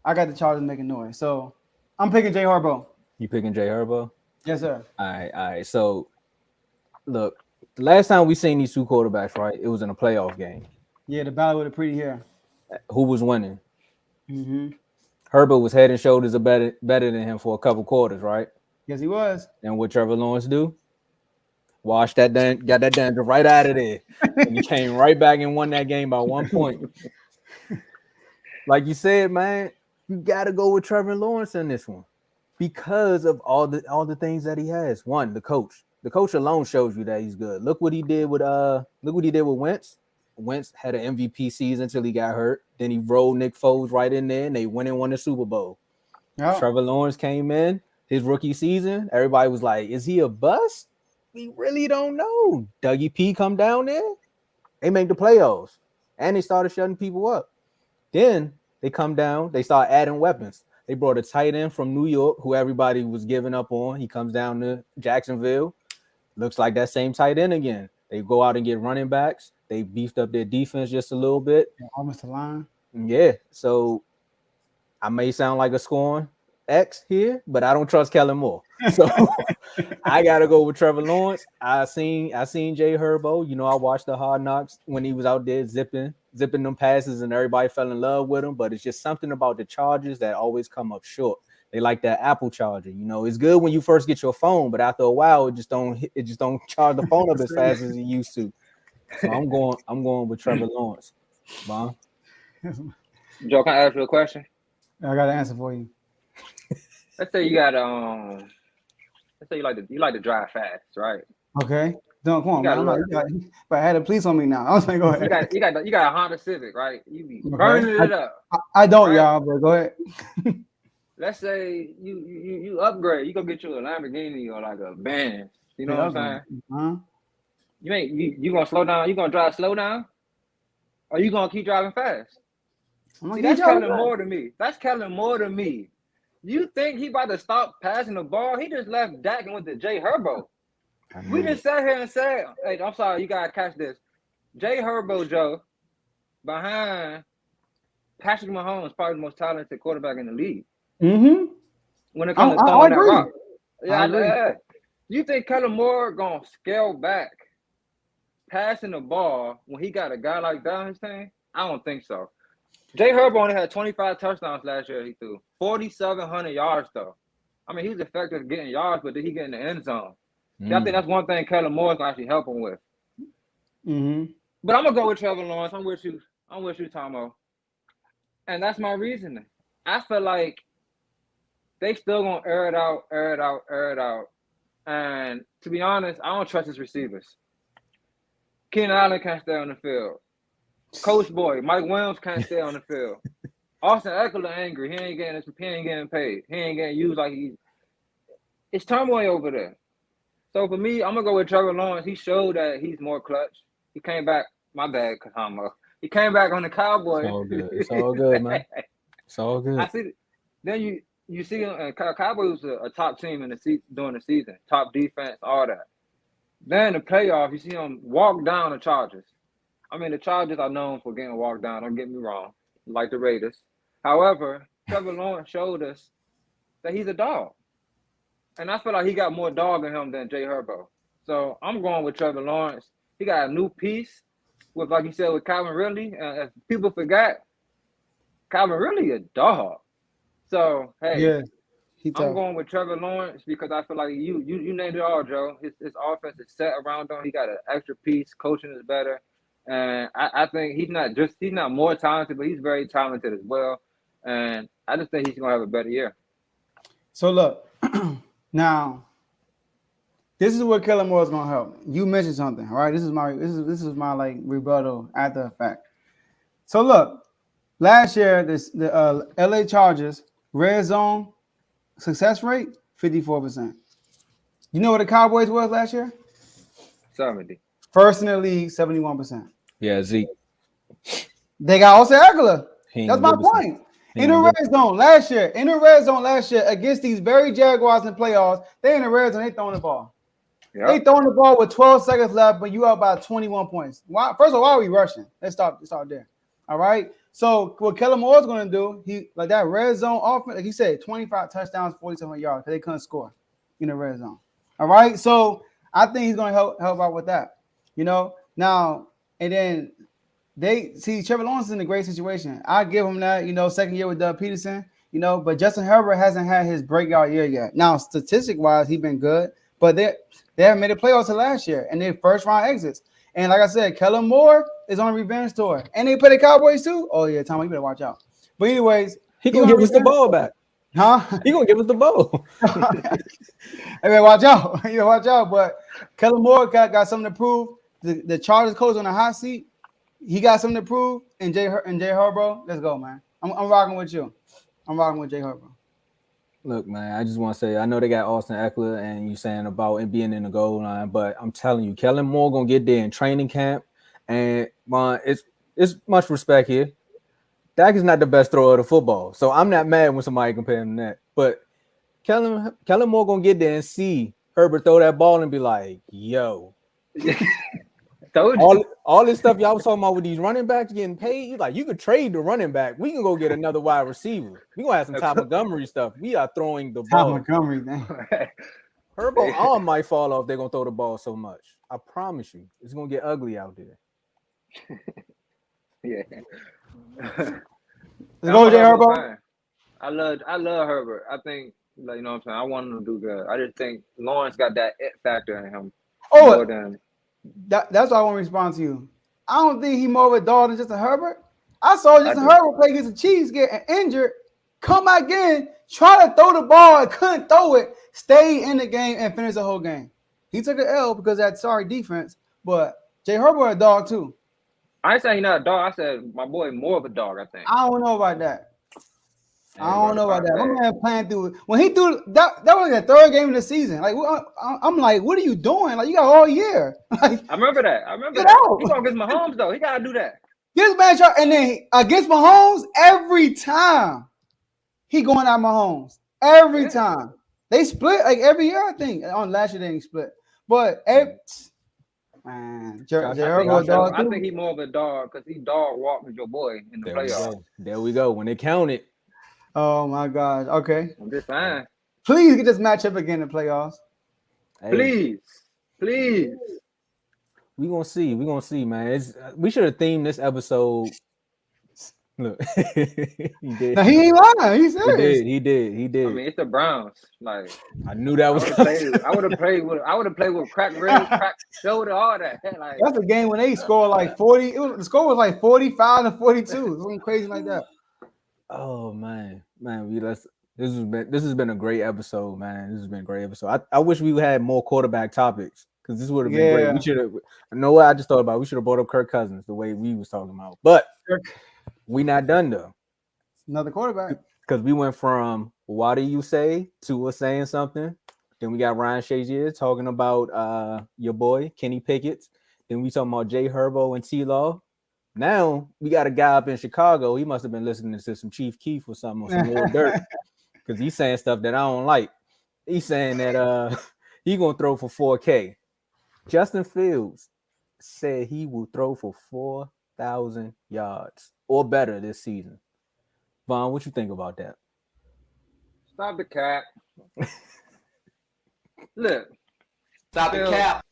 I got the Chargers making noise. So I'm picking Jay Herbo. You picking Jay Herbo? Yes, sir. All right. So look, the last time we seen these two quarterbacks, right? It was in a playoff game. Yeah, the battle with the pretty hair. Who was winning? Mm-hmm. Herbert was head and shoulders better than him for a couple quarters, right? Yes, he was. And what Trevor Lawrence do? Wash that got that dandruff right out of there. And he came right back and won that game by 1 point. Like you said, man, you got to go with Trevor Lawrence in this one because of all the things that he has. One, the coach. The coach alone shows you that he's good. Look what he did with Wentz. Wentz had an MVP season until he got hurt. Then he rolled Nick Foles right in there, and they went and won the Super Bowl. Yep. Trevor Lawrence came in his rookie season. Everybody was like, is he a bust? We really don't know. Dougie P come down there. They make the playoffs. And they started shutting people up. Then they come down. They start adding weapons. They brought a tight end from New York who everybody was giving up on. He comes down to Jacksonville. Looks like that same tight end again. They go out and get running backs. They beefed up their defense just a little bit. Almost a line. Yeah. So I may sound like a scorn X here, but I don't trust Kellen Moore. So I gotta go with Trevor Lawrence. I seen Jay Herbo. You know, I watched the Hard Knocks when he was out there zipping them passes, and everybody fell in love with him. But it's just something about the Chargers that always come up short. They like that Apple charger. You know, it's good when you first get your phone, but after a while, it just don't charge the phone up as fast as it used to. So I'm going with Trevor Lawrence. Bon? Joe, can I ask you a question? I got an answer for you. Let's say you got let's say you like to drive fast, right? Okay. Don't come on, man. But I had a police on me now. I was like, go ahead. You got a Honda Civic, right? You be burning it up. I don't, right? Y'all, but go ahead. Let's say you upgrade. You go get you a Lamborghini or like a Benz. You know what I'm saying? Uh-huh. You gonna slow down? You gonna drive slow down? Or you gonna keep driving fast? That's Kellen Moore to me. That's Kellen Moore to me. You think he about to stop passing the ball? He just left Dak and went to Jay Herbo. We just sat here and said, hey, I'm sorry, you gotta catch this. Jay Herbo, Joe, behind Patrick Mahomes, probably the most talented quarterback in the league. Mm-hmm. When it comes to throwing that rock. I agree. You think Kellen Moore gonna scale back passing the ball when he got a guy like that on his team? I don't think so. Jay Herbert only had 25 touchdowns last year. He threw 4,700 yards though. I mean, he was effective getting yards, but did he get in the end zone? I think that's one thing Kellen Moore can actually help him with. Mm-hmm. But I'm gonna go with Trevor Lawrence. I'm with you, Tomo. And that's my reasoning. I feel like they still gonna air it out. And to be honest, I don't trust his receivers. Keenan Allen can't stay on the field. Coach Boy, Mike Williams can't stay on the field. Austin Eckler angry. He ain't getting paid. He ain't getting used like it's turmoil over there. So for me, I'm gonna go with Trevor Lawrence. He showed that he's more clutch. He came back. My bad, Kahama. He came back on the Cowboys. It's all good. It's all good, man. It's all good. I see. Then you see Cowboys was a top team during the season, top defense, all that. Then the playoffs, you see them walk down the Chargers. I mean, the Chargers are known for getting walked down. Don't get me wrong, like the Raiders. However, Trevor Lawrence showed us that he's a dog, and I feel like he got more dog in him than Jay Herbert. So I'm going with Trevor Lawrence. He got a new piece with, like you said, with Calvin Ridley. If people forgot, Calvin Ridley a dog. So hey, yeah, I'm going with Trevor Lawrence because I feel like you named it all, Joe. His offense is set around him. He got an extra piece. Coaching is better, and I think he's not more talented, but he's very talented as well. And I just think he's gonna have a better year. So look, now this is where Kellen Moore is gonna help. You mentioned something, all right? This is my like rebuttal after the fact. So look, last year the LA Chargers red zone success rate 54%. You know what the Cowboys was last year? 70. First in the league, 71%. Yeah, Zeke. They got Austin Eckler. That's my point. In the red zone last year against these very Jaguars in the playoffs, they in the red zone, they throwing the ball. Yep. They throwing the ball with 12 seconds left, but you up by 21 points. Why? First of all, why are we rushing? Let's start there. All right. So what Kellen Moore is going to do, he like that red zone offense, like he said, 25 touchdowns, 47 yards, because they couldn't score in the red zone. All right. So I think he's going to help out with that. You know, now and then they see Trevor Lawrence is in a great situation. I give him that, you know, second year with Doug Peterson, you know, but Justin Herbert hasn't had his breakout year yet. Now, statistic wise, he's been good, but they haven't made the playoffs to last year and their first round exits. And like I said, Kellen Moore is on a revenge tour. And they play the Cowboys too? Oh, yeah, Tom, you better watch out. But anyways, he going to give us the ball back. Huh? He going to give us the ball. Hey, man, watch out. You know, watch out. But Kellen Moore got something to prove. The Chargers coach on the hot seat. He got something to prove. And Jay Herbert, let's go, man. I'm rocking with you. I'm rocking with Jay Herbert. Look, man, I just want to say, I know they got Austin Eckler and you saying about it being in the goal line, but I'm telling you, Kellen Moore going to get there in training camp. And it's much respect here. Dak is not the best thrower of the football. So I'm not mad when somebody compare him to that. But Kellen Moore going to get there and see Herbert throw that ball and be like, yo. all this stuff y'all was talking about with these running backs getting paid, you could trade the running back. We can go get another wide receiver. We're going to have some Ty Montgomery stuff. We are throwing the ball. Ty Montgomery, man. Herbert arm might fall off. They're going to throw the ball so much. I promise you. It's going to get ugly out there. Yeah. Go, Jay Herbert. I love Herbert. I think, you know what I'm saying? I want him to do good. I just think Lawrence got that it factor in him. Oh, that's why I want to respond to you. I don't think he's more of a dog than just a Herbert. I saw Justin Herbert play against the Chiefs, get injured, come back in, try to throw the ball, and couldn't throw it, stay in the game and finish the whole game. He took an L because of that sorry defense, but Jay Herbert a dog too. I ain't saying he's not a dog. I said my boy more of a dog, I think. I don't know about that. My man playing through when he threw that was the third game of the season. Like I'm like, what are you doing? Like you got all year. Like, I remember that. Get that. He's going against Mahomes though. He gotta do that. This man and then against Mahomes every time he going at Mahomes every time. They split like every year, I think. On last year they didn't split, but Man, Josh Herbert a dog I too? think he's more of a dog because he dog walked with your boy in the playoffs. There we go. When it counted. Oh my gosh. Okay. I'm just saying. Please get this matchup again in the playoffs. Hey, Please. we gonna see. We gonna see, man. We should have themed this episode. Look, he did. Now he ain't lying. He's serious. He did. I mean, it's the Browns. Like I knew that was. I would have played with cracked ribs, cracked shoulder, all that. Like That's a game when they scored like 40. The score was like 45 to 42. Something crazy like that. Oh man. This has been a great episode, man. This has been a great episode. I wish we had more quarterback topics because this would have been great. We should have. I know what I just thought about. We should have brought up Kirk Cousins the way we was talking about, but we not done though. Another quarterback. Because we went from what do you say to us saying something. Then we got Ryan Shazier talking about your boy Kenny Pickett. Then we talking about Jay Herbo and T-Law. Now we got a guy up in Chicago. He must have been listening to some Chief Keef or something, or some Lil Dirt, because he's saying stuff that I don't like. He's saying that he gonna throw for 4K. Justin Fields said he will throw for 4,000 yards or better this season. Vaughn, what you think about that? stop the cap. Look. Stop the cap.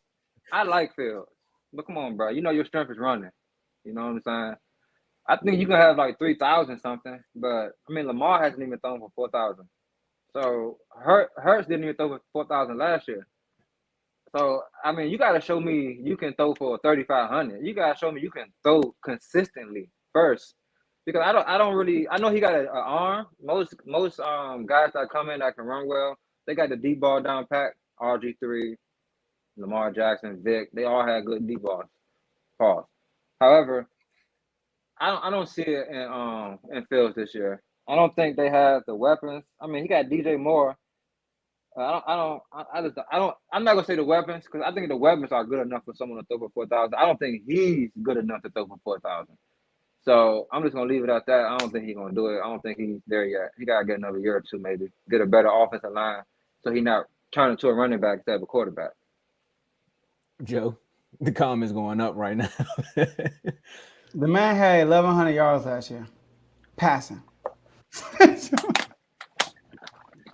I like Fields. But come on, bro. You know your strength is running. You know what I'm saying? I think you can have like 3,000 something, but I mean Lamar hasn't even thrown for 4,000. So Hurts didn't even throw for 4,000 last year. So I mean, you gotta show me you can throw for 3,500. You gotta show me you can throw consistently first, because I don't really. I know he got an arm. Most guys that come in that can run well, they got the deep ball down pat. RG3, Lamar Jackson, Vic, they all had good deep balls. Pause. However, I don't see it in Fields this year. I don't think they have the weapons. I mean, he got DJ Moore. I'm not gonna say the weapons because I think the weapons are good enough for someone to throw for 4,000. I don't think he's good enough to throw for 4,000. So I'm just gonna leave it at that. I don't think he's gonna do it. I don't think he's there yet. He gotta get another year or two, maybe get a better offensive line, so he not turn into a running back instead of a quarterback. Joe, the comments going up right now. The man had 1,100 yards last year, passing.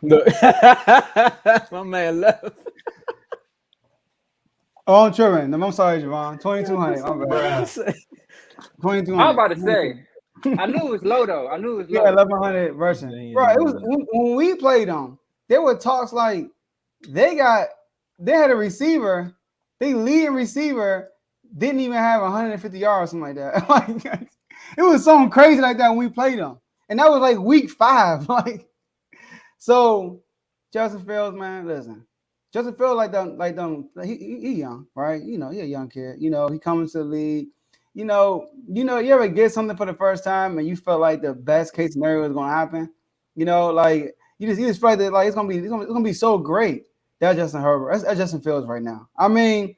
Look, my man left. Oh, I'm tripping. I'm sorry, Javon. 2,200. I'm bad. 2,200. I was about to say, I knew it was low though. Yeah, 1,100 version. Bro, it was when we played them. There were talks like they had a receiver. They leading receiver didn't even have 150 yards, something like that. Like it was something crazy like that when we played them, and that was like week 5. Like, so Justin Fields, man, listen, Justin Fields he young, right? You know, he a young kid. You know, he coming to the league. You know, you ever get something for the first time and you felt like the best case scenario is gonna happen. You know, like you just feel like that, like it's gonna be so great. That's Justin Herbert. That's Justin Fields right now. I mean,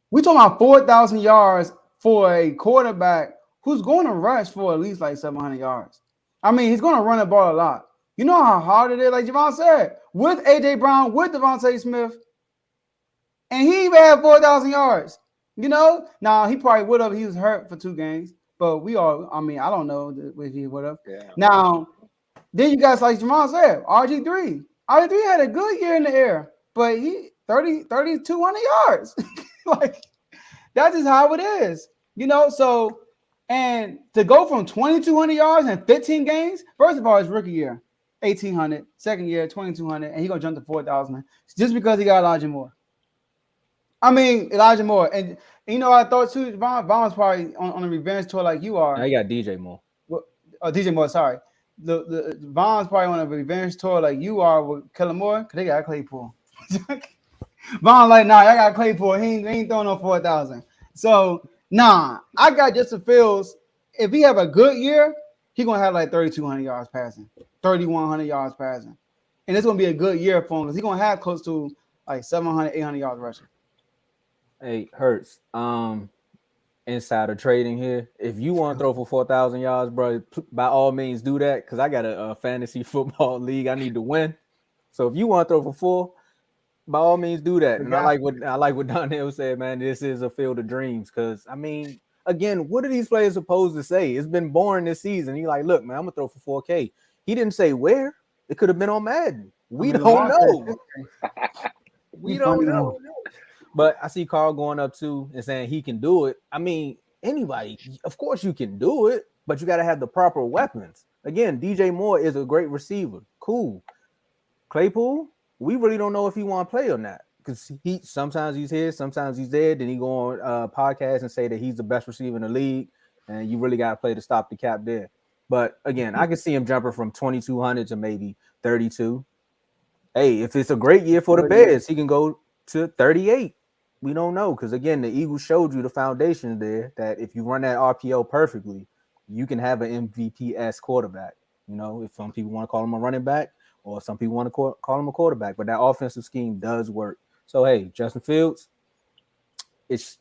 we talking about 4,000 yards for a quarterback who's going to rush for at least like 700 yards. I mean, he's going to run the ball a lot. You know how hard it is, like Javon said, with A.J. Brown, with Devontae Smith, and he even had 4,000 yards. You know, now he probably would have. He was hurt for 2 games, but I don't know if he would have. Yeah. Now, then you guys, like Javon said, RG3. RG3 had a good year in the air, but he 3,200 yards. Like, that's just how it is, you know. So, and to go from 2,200 yards in 15 games, first of all, his rookie year, 1,800, second year, 2,200, and he's gonna jump to 4,000 just because he got Elijah Moore. And you know, I thought too, Vaughn was probably on a revenge tour like you are. I got DJ Moore. DJ Moore, sorry. The Vaughn's probably on a revenge tour like you are with Kellen Moore because they got Claypool. Vaughn like, nah, I got Claypool. He ain't throwing no 4,000. So, nah, I got Justin Fields. If he have a good year, he going to have like 3,200 yards passing, 3,100 yards passing. And it's going to be a good year for him because he's going to have close to like 700, 800 yards rushing. Hey, Hurts, insider trading here. If you want to throw for 4,000 yards, bro, by all means do that because I got a fantasy football league I need to win. So if you want to throw for 4, by all means do that. And I like what Donnell said, man. This is a field of dreams. Because I mean, again, what are these players supposed to say? It's been boring this season. He's like, look, man, I'm gonna throw for 4K. He didn't say where. It could have been on Madden. We don't know. We don't know. But I see Carl going up too and saying he can do it. I mean, anybody, of course you can do it, but you got to have the proper weapons. Again, DJ Moore is a great receiver. Cool. Claypool, we really don't know if he want to play or not because sometimes he's here, sometimes he's there. Then he go on podcast and say that he's the best receiver in the league, and you really got to play to stop the cap there. But again, I can see him jumping from 2,200 to maybe 32. Hey, if it's a great year for the Bears, he can go to 38. We don't know because again, the Eagles showed you the foundation there that if you run that RPO perfectly, you can have an MVP-esque quarterback. You know, if some people want to call him a running back or some people want to call him a quarterback, but that offensive scheme does work. So hey, Justin Fields, it's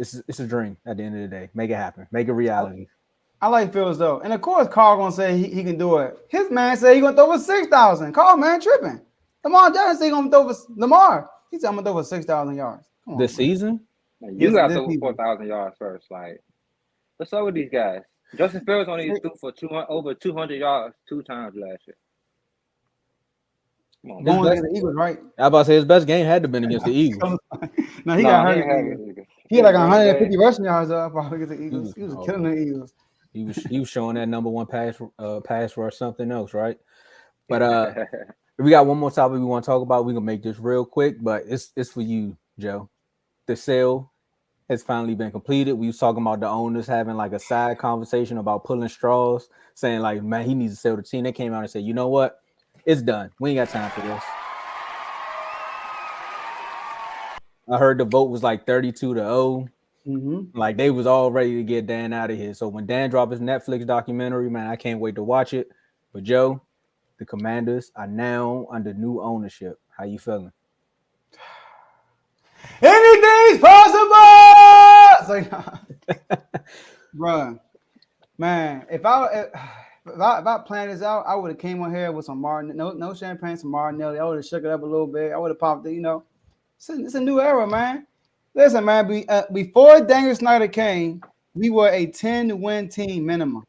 a dream at the end of the day. Make it happen. Make it reality. I like Fields though, and of course Carl gonna say he can do it. His man said he gonna throw for 6,000. Carl man tripping. Lamar Jackson said he gonna throw for Lamar. He said I'm gonna throw for 6,000 yards. Come on, this season? Like, you got to throw 4,000 yards first. Like, what's up with these guys? Justin Fields only threw for over 200 yards 2 times last year. Come on, going against the Eagles, right? I was about to say his best game had to been against the Eagles. No, he got 100. He had like 150 rushing yards against the Eagles. He was killing the Eagles. He was showing that number one pass rush something else, right? But we got one more topic we want to talk about. We're gonna make this real quick, but it's for you, Joe. The sale has finally been completed. We was talking about the owners having like a side conversation about pulling straws, saying like, man, he needs to sell the team. They came out and said, you know what? It's done. We ain't got time for this. I heard the vote was like 32-0. Mm-hmm. Like they was all ready to get Dan out of here. So when Dan dropped his Netflix documentary, man, I can't wait to watch it. But Joe, the Commanders are now under new ownership. How you feeling? Anything's possible. It's like, bro, man, if I planned this out, I would have came on here with some no champagne, some Martinelli. I would have shook it up a little bit. I would have popped it. You know, it's a new era, man. Listen, man. Before Daniel Snyder came, we were a 10-win team minimum.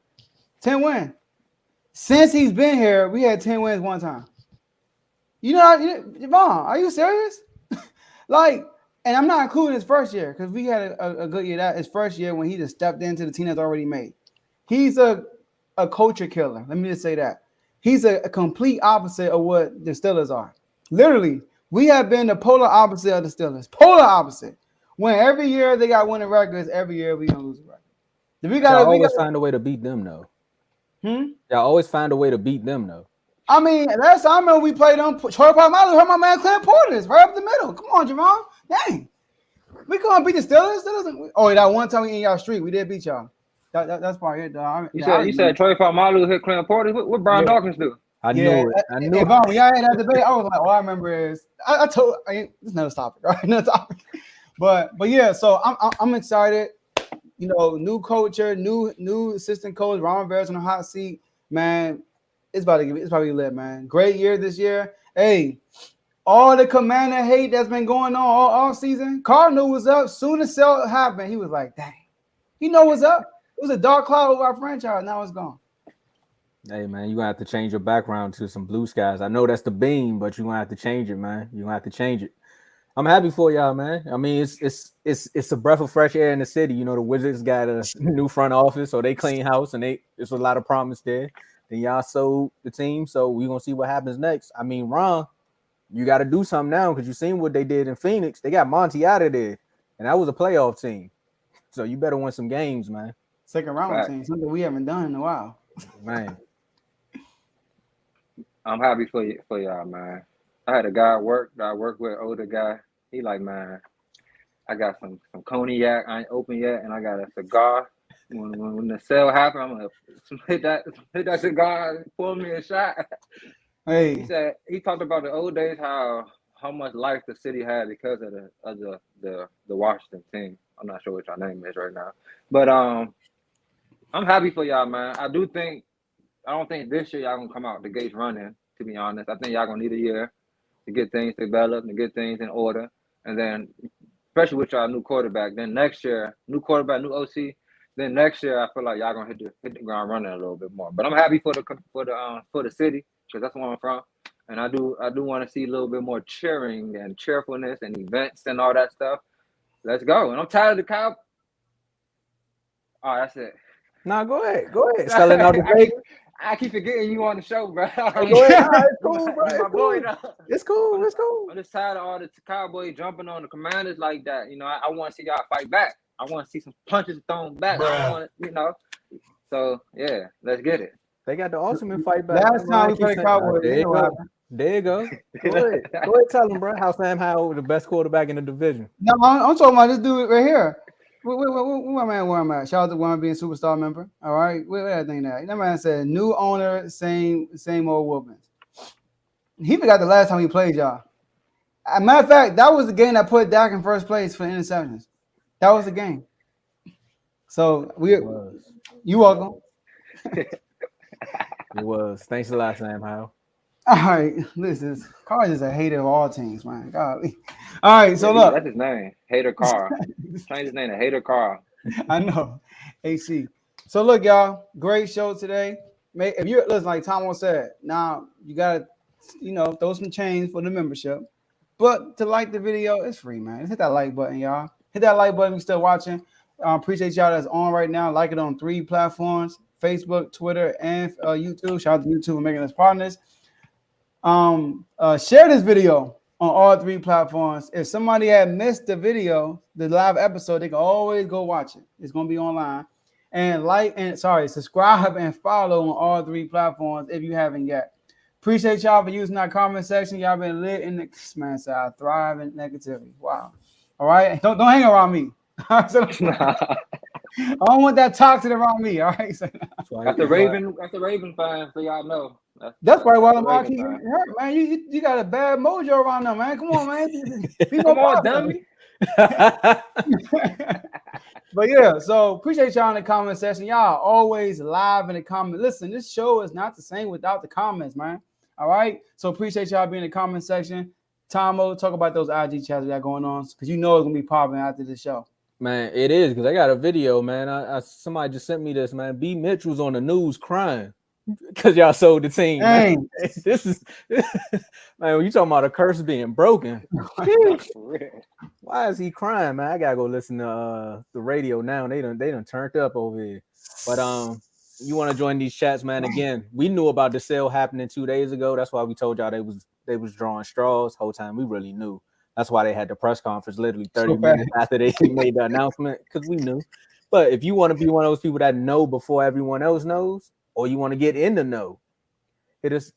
10 win. Since he's been here, we had 10 wins one time. You know, Javon, are you serious? Like. And I'm not including his first year because we had a good year. That his first year when he just stepped into the team that's already made. He's a culture killer. Let me just say that. He's a complete opposite of what the Steelers are. Literally, we have been the polar opposite of the Steelers. Polar opposite. When every year they got winning records, every year we gonna lose a record. Y'all always find a way to beat them, though. Y'all always find a way to beat them, though. I mean, last time I remember we played on Troy Palomalo, heard my man Clint Portis right up the middle. Come on, Javon. Dang. We couldn't beat the Steelers. That one time we in y'all street, we did beat y'all. That's probably it, though. You said Troy Palomalo hit Clint Portis. What Brian Dawkins do? I knew it. When y'all had that debate, I was like, all I remember is it's another topic, right? Another topic. But yeah, so I'm excited. You know, new culture, new assistant coach, Ron Rivera's on the hot seat, man. It's probably lit, man. Great year this year. Hey, all the Commander hate that's been going on all season. Carl knew what's up. Soon as sale happened, he was like, dang. He know what's up. It was a dark cloud over our franchise. Now it's gone. Hey, man, you're going to have to change your background to some blue skies. I know that's the beam, but you're going to have to change it, man. You're going to have to change it. I'm happy for y'all, man. I mean, it's a breath of fresh air in the city. You know, the Wizards got a new front office, so they clean house, and there's a lot of promise there. Then y'all sold the team, so we're going to see what happens next. I mean, Ron, you got to do something now because you seen what they did in Phoenix. They got Monty out of there, and that was a playoff team. So you better win some games, man. Second round team, something we haven't done in a while. Man. I'm happy for y'all, man. I had a guy at work that I work with, older guy. He like, man, I got some cognac. I ain't open yet, and I got a cigar. When the sale happen, I'm gonna hit that cigar and pour me a shot. Hey, he talked about the old days, how much life the city had because of the Washington team. I'm not sure what your name is right now, but I'm happy for y'all, man. I don't think this year y'all gonna come out the gates running. To be honest, I think y'all gonna need a year. to get things developed, to get things in order, and then especially with y'all new quarterback. Then next year, new quarterback, new OC. Then next year, I feel like y'all gonna hit the ground running a little bit more. But I'm happy for the city because that's where I'm from, and I do want to see a little bit more cheering and cheerfulness and events and all that stuff. Let's go. And I'm tired of the cow. Oh, that's it. Nah, go ahead. Selling out the baby. I keep forgetting you on the show, bro. Go ahead. Nah, it's cool, bro. My boy, though. It's cool. I'm just tired of all the Cowboys jumping on the Commanders like that. You know, I want to see y'all fight back. I want to see some punches thrown back. I want, So yeah, let's get it. They got the ultimate fight back. Last time we played Cowboys, there you go. Go ahead, tell them, bro. How Sam Howell was the best quarterback in the division. No, I'm talking about this dude right here. Where I'm at? Shout out to one being superstar member. All right, where everything at? That man said new owner, same old whoopings. He forgot the last time he played y'all. As a matter of fact, that was the game that put Dak in first place for interceptions. That was the game. So you welcome. It was. Thanks a lot, Sam Howell. All right, listen, Carr is a hater of all teams, man. Golly. All right, so look. That's his name, Hater Carr. Change his name to Hater Carr. I know, AC. So look, y'all, great show today. If you listen, like Tomo said, now you gotta, throw some change for the membership. But to like the video, it's free, man. Just hit that like button, y'all. Hit that like button if you're still watching. Appreciate y'all that's on right now. Like it on 3 platforms: Facebook, Twitter, and YouTube. Shout out to YouTube for making us partners. Share this video on all 3 platforms. If somebody had missed the video, the live episode, they can always go watch it. It's gonna be online. And subscribe and follow on all 3 platforms if you haven't yet. Appreciate y'all for using our comment section. Y'all been lit in the man said I thrive in negativity. Wow. All right. Don't hang around me. All right, so, I don't want that toxic around me. All right. So, that's the Raven fan, so y'all know. That's probably why Lamar keep getting hurt, man. You got a bad mojo around them, man. Come on, man. Come on, dummy. But yeah, so appreciate y'all in the comment section. Y'all always live in the comments. Listen, this show is not the same without the comments, man. All right. So appreciate y'all being in the comment section. Tomo, talk about those IG chats we got going on because it's gonna be popping after the show. Man, it is because I got a video, man. Somebody just sent me this, man. B. Mitchell's on the news crying because y'all sold the team. Man. This is man. When you talking about a curse being broken, why is he crying, man? I gotta go listen to the radio now. They done turned up over here. But you want to join these chats, man? Again, we knew about the sale happening 2 days ago. That's why we told y'all they was drawing straws. Whole time we really knew. That's why they had the press conference literally 30 minutes after they made the announcement because we knew. But if you want to be one of those people that know before everyone else knows, or you want to get in the know,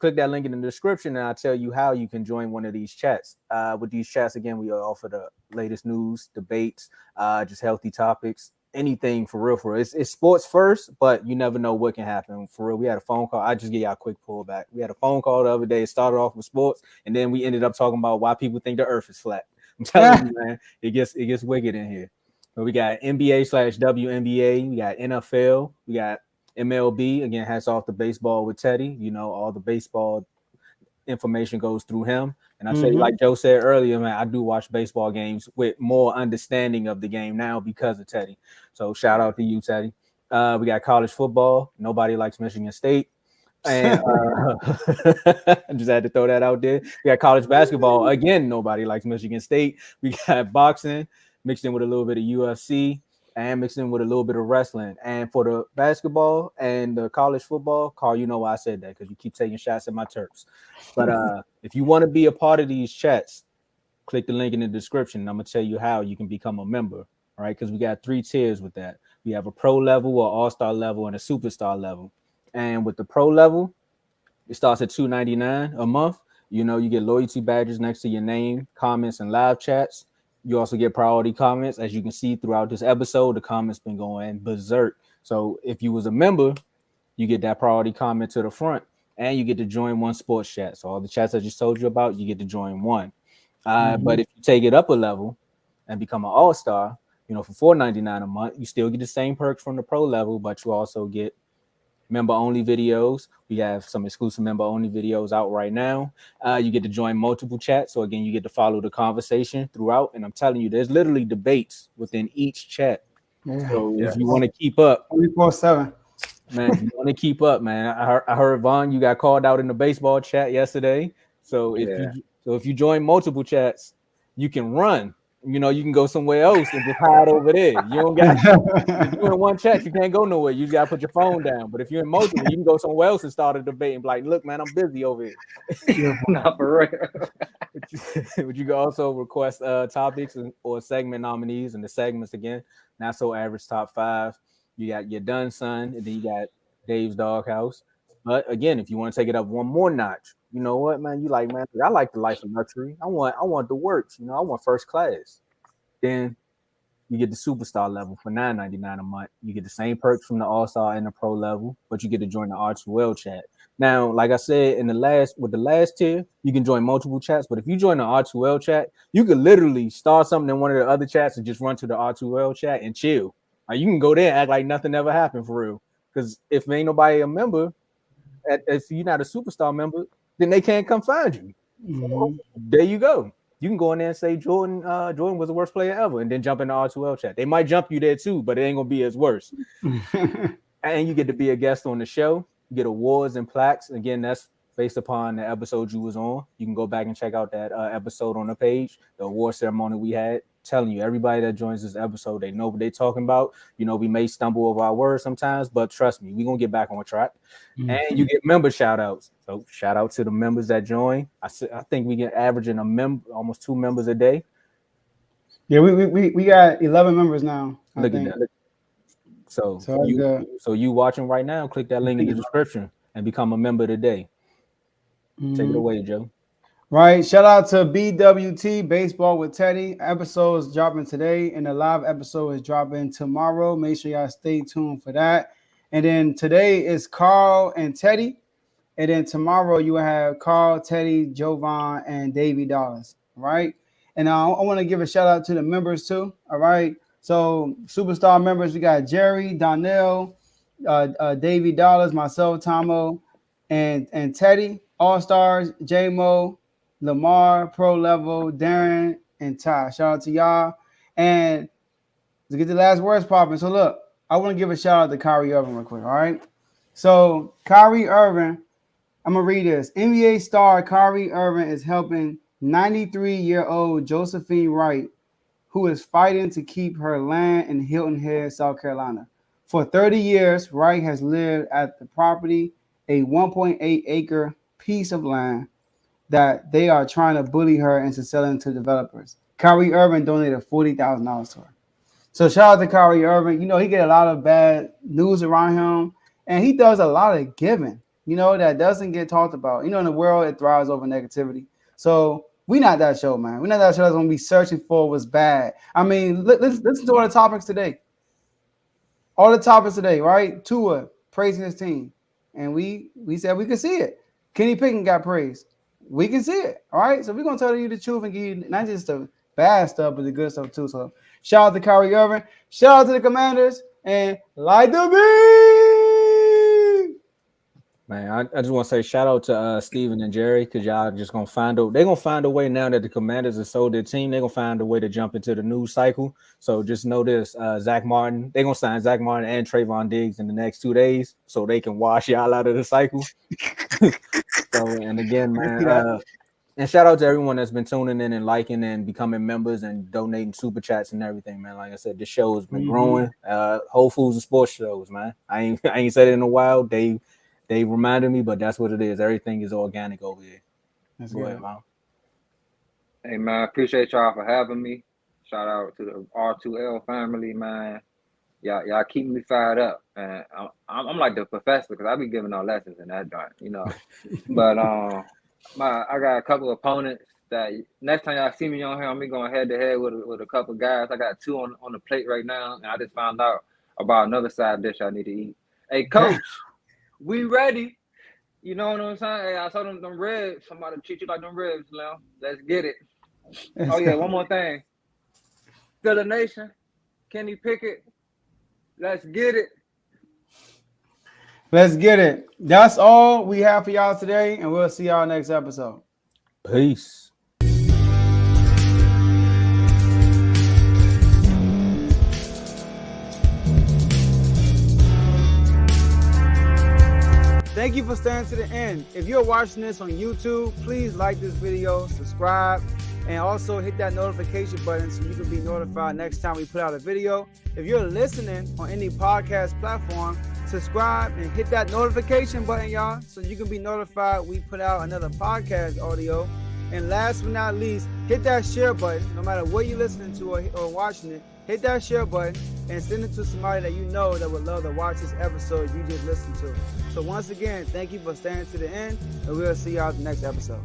click that link in the description and I'll tell you how you can join one of these chats. With these chats, again, we offer the latest news, debates, just healthy topics, anything for real. It's sports first, but you never know what can happen. For real, we had a phone call. I just give y'all a quick pullback. We had a phone call the other day. It started off with sports, and then we ended up talking about why people think the earth is flat. I'm telling you, man, it gets wicked in here. But we got NBA/WNBA, we got NFL, we got MLB. Again, hats off to baseball with Teddy. All the baseball information goes through him. And I say, like Joe said earlier, man, I do watch baseball games with more understanding of the game now because of Teddy. So shout out to you, Teddy. We got college football. Nobody likes Michigan State. And I just had to throw that out there. We got college basketball. Again, nobody likes Michigan State. We got boxing mixed in with a little bit of UFC. And mixed in with a little bit of wrestling. And for the basketball and the college football, Carl, you know why I said that because you keep taking shots at my Terps. But if you want to be a part of these chats, click the link in the description. I'm going to tell you how you can become a member, all right? Because we got 3 tiers with that. We have a pro level, an all-star level, and a superstar level. And with the pro level, it starts at $2.99 a month. You get loyalty badges next to your name, comments, and live chats. You also get priority comments. As you can see throughout this episode, the comments been going berserk. So if you was a member, you get that priority comment to the front and you get to join one sports chat. So all the chats I just told you about, you get to join one. But if you take it up a level and become an all-star, for $4.99 a month, you still get the same perks from the pro level, but you also get member-only videos. We have some exclusive member-only videos out right now. You get to join multiple chats. So again, you get to follow the conversation throughout. And I'm telling you, there's literally debates within each chat. Yeah. So if you want to keep up, 24/7. man, if you want to keep up, man. I heard Vaughn, you got called out in the baseball chat yesterday. So if you join multiple chats, you can run. You know, you can go somewhere else and just hide over there. You don't got if you're in one chat, you can't go nowhere. You just gotta put your phone down. But if you're in multiple, you can go somewhere else and start a debate and be like, look, man, I'm busy over here. Not for real. But you can also request topics or segment nominees, and the segments again, not so average top 5. You got your done son, and then you got Dave's Doghouse. But again, if you want to take it up one more notch, you know what, man? You like, man, I like the life of luxury. I want the works, you know, I want first class. Then you get the superstar level for $9.99 a month. You get the same perks from the all-star and the pro level, but you get to join the R2L chat. Now, like I said, with the last tier, you can join multiple chats, but if you join the R2L chat, you can literally start something in one of the other chats and just run to the R2L chat and chill. Like, you can go there and act like nothing ever happened for real. Because if ain't nobody a member, if you're not a superstar member, then they can't come find you. So, there you go. You can go in there and say Jordan was the worst player ever, and then jump in the R2L chat. They might jump you there too, but it ain't gonna be as worse. And you get to be a guest on the show. You get awards and plaques. Again, that's based upon the episode you was on. You can go back and check out that episode on the page, the award ceremony we had. Telling you, everybody that joins this episode, they know what they're talking about. You know, we may stumble over our words sometimes, but trust me, we're going to get back on track. And you get member shout outs. So shout out to the members that join. I think we get averaging almost 2 members a day. Yeah, we got 11 members now. Look at that. So you watching right now, click that link in the description and become a member today. Take it away, Joe. Right. Shout out to BWT Baseball with Teddy. Episode is dropping today, and the live episode is dropping tomorrow. Make sure y'all stay tuned for that. And then today is Carl and Teddy. And then tomorrow you will have Carl, Teddy, Jovan, and Davey Dollars. All right. And I want to give a shout out to the members too. All right. So superstar members, we got Jerry, Donnell, Davey Dollars, myself, Tomo, and Teddy. All-Stars, J-Mo, Lamar, Pro Level, Darren, and Ty. Shout out to y'all. And to get the last words popping. So look, I want to give a shout out to Kyrie Irving real quick. All right. So Kyrie Irving, I'm gonna read this. NBA star Kyrie Irving is helping 93-year-old Josephine Wright, who is fighting to keep her land in Hilton Head, South Carolina. For 30 years, Wright has lived at the property, a 1.8-acre piece of land that they are trying to bully her into selling to developers. Kyrie Irving donated $40,000 to her. So shout out to Kyrie Irving. You know, he get a lot of bad news around him, and he does a lot of giving, you know, that doesn't get talked about. You know, in the world, it thrives over negativity. So we not that show, man. We're not that show that's going to be searching for what's bad. I mean, listen to all the topics today. All the topics today, right? Tua praising his team. And we said we could see it. Kenny Pickett got praised. We can see it. All right. So we're gonna tell you the truth and give you not just the bad stuff, but the good stuff too. So shout out to Kyrie Irving. Shout out to the Commanders and light the beam. Man, I just want to say shout out to Steven and Jerry, because y'all just gonna find a way now that the Commanders have sold their team. They're gonna find a way to jump into the news cycle. So just know this: Zach Martin, they're gonna sign Zach Martin and Trayvon Diggs in the next 2 days, so they can wash y'all out of the cycle. So, and again, man, and shout out to everyone that's been tuning in and liking and becoming members and donating super chats and everything, man. Like I said, this show has been growing. Whole Foods and sports shows, man. I ain't said it in a while. They reminded me, but that's what it is. Everything is organic over here. That's Go good. ahead, man. Hey, man, I appreciate y'all for having me. Shout out to the R2L family, man. Y'all keep me fired up. And I'm like the professor, because I be giving out lessons in that joint, you know. But I got a couple of opponents that next time y'all see me on here, I'm going head to head with a couple of guys. I got 2 on the plate right now, and I just found out about another side dish I need to eat. Hey, coach. We ready. You know what I'm saying? Hey, I saw them ribs. Somebody treat you like them ribs, Slim. Let's get it. Oh, yeah, one more thing. Still a Nation. Kenny Pickett. Let's get it. Let's get it. That's all we have for y'all today, and we'll see y'all next episode. Peace. Thank you for staying to the end. If you're watching this on YouTube, please like this video, subscribe, and also hit that notification button so you can be notified next time we put out a video. If you're listening on any podcast platform, subscribe and hit that notification button, y'all, so you can be notified we put out another podcast audio. And last but not least, hit that share button. No matter what you're listening to or watching it, hit that share button and send it to somebody that you know that would love to watch this episode you just listened to. So once again, thank you for staying to the end, and we'll see y'all at the next episode.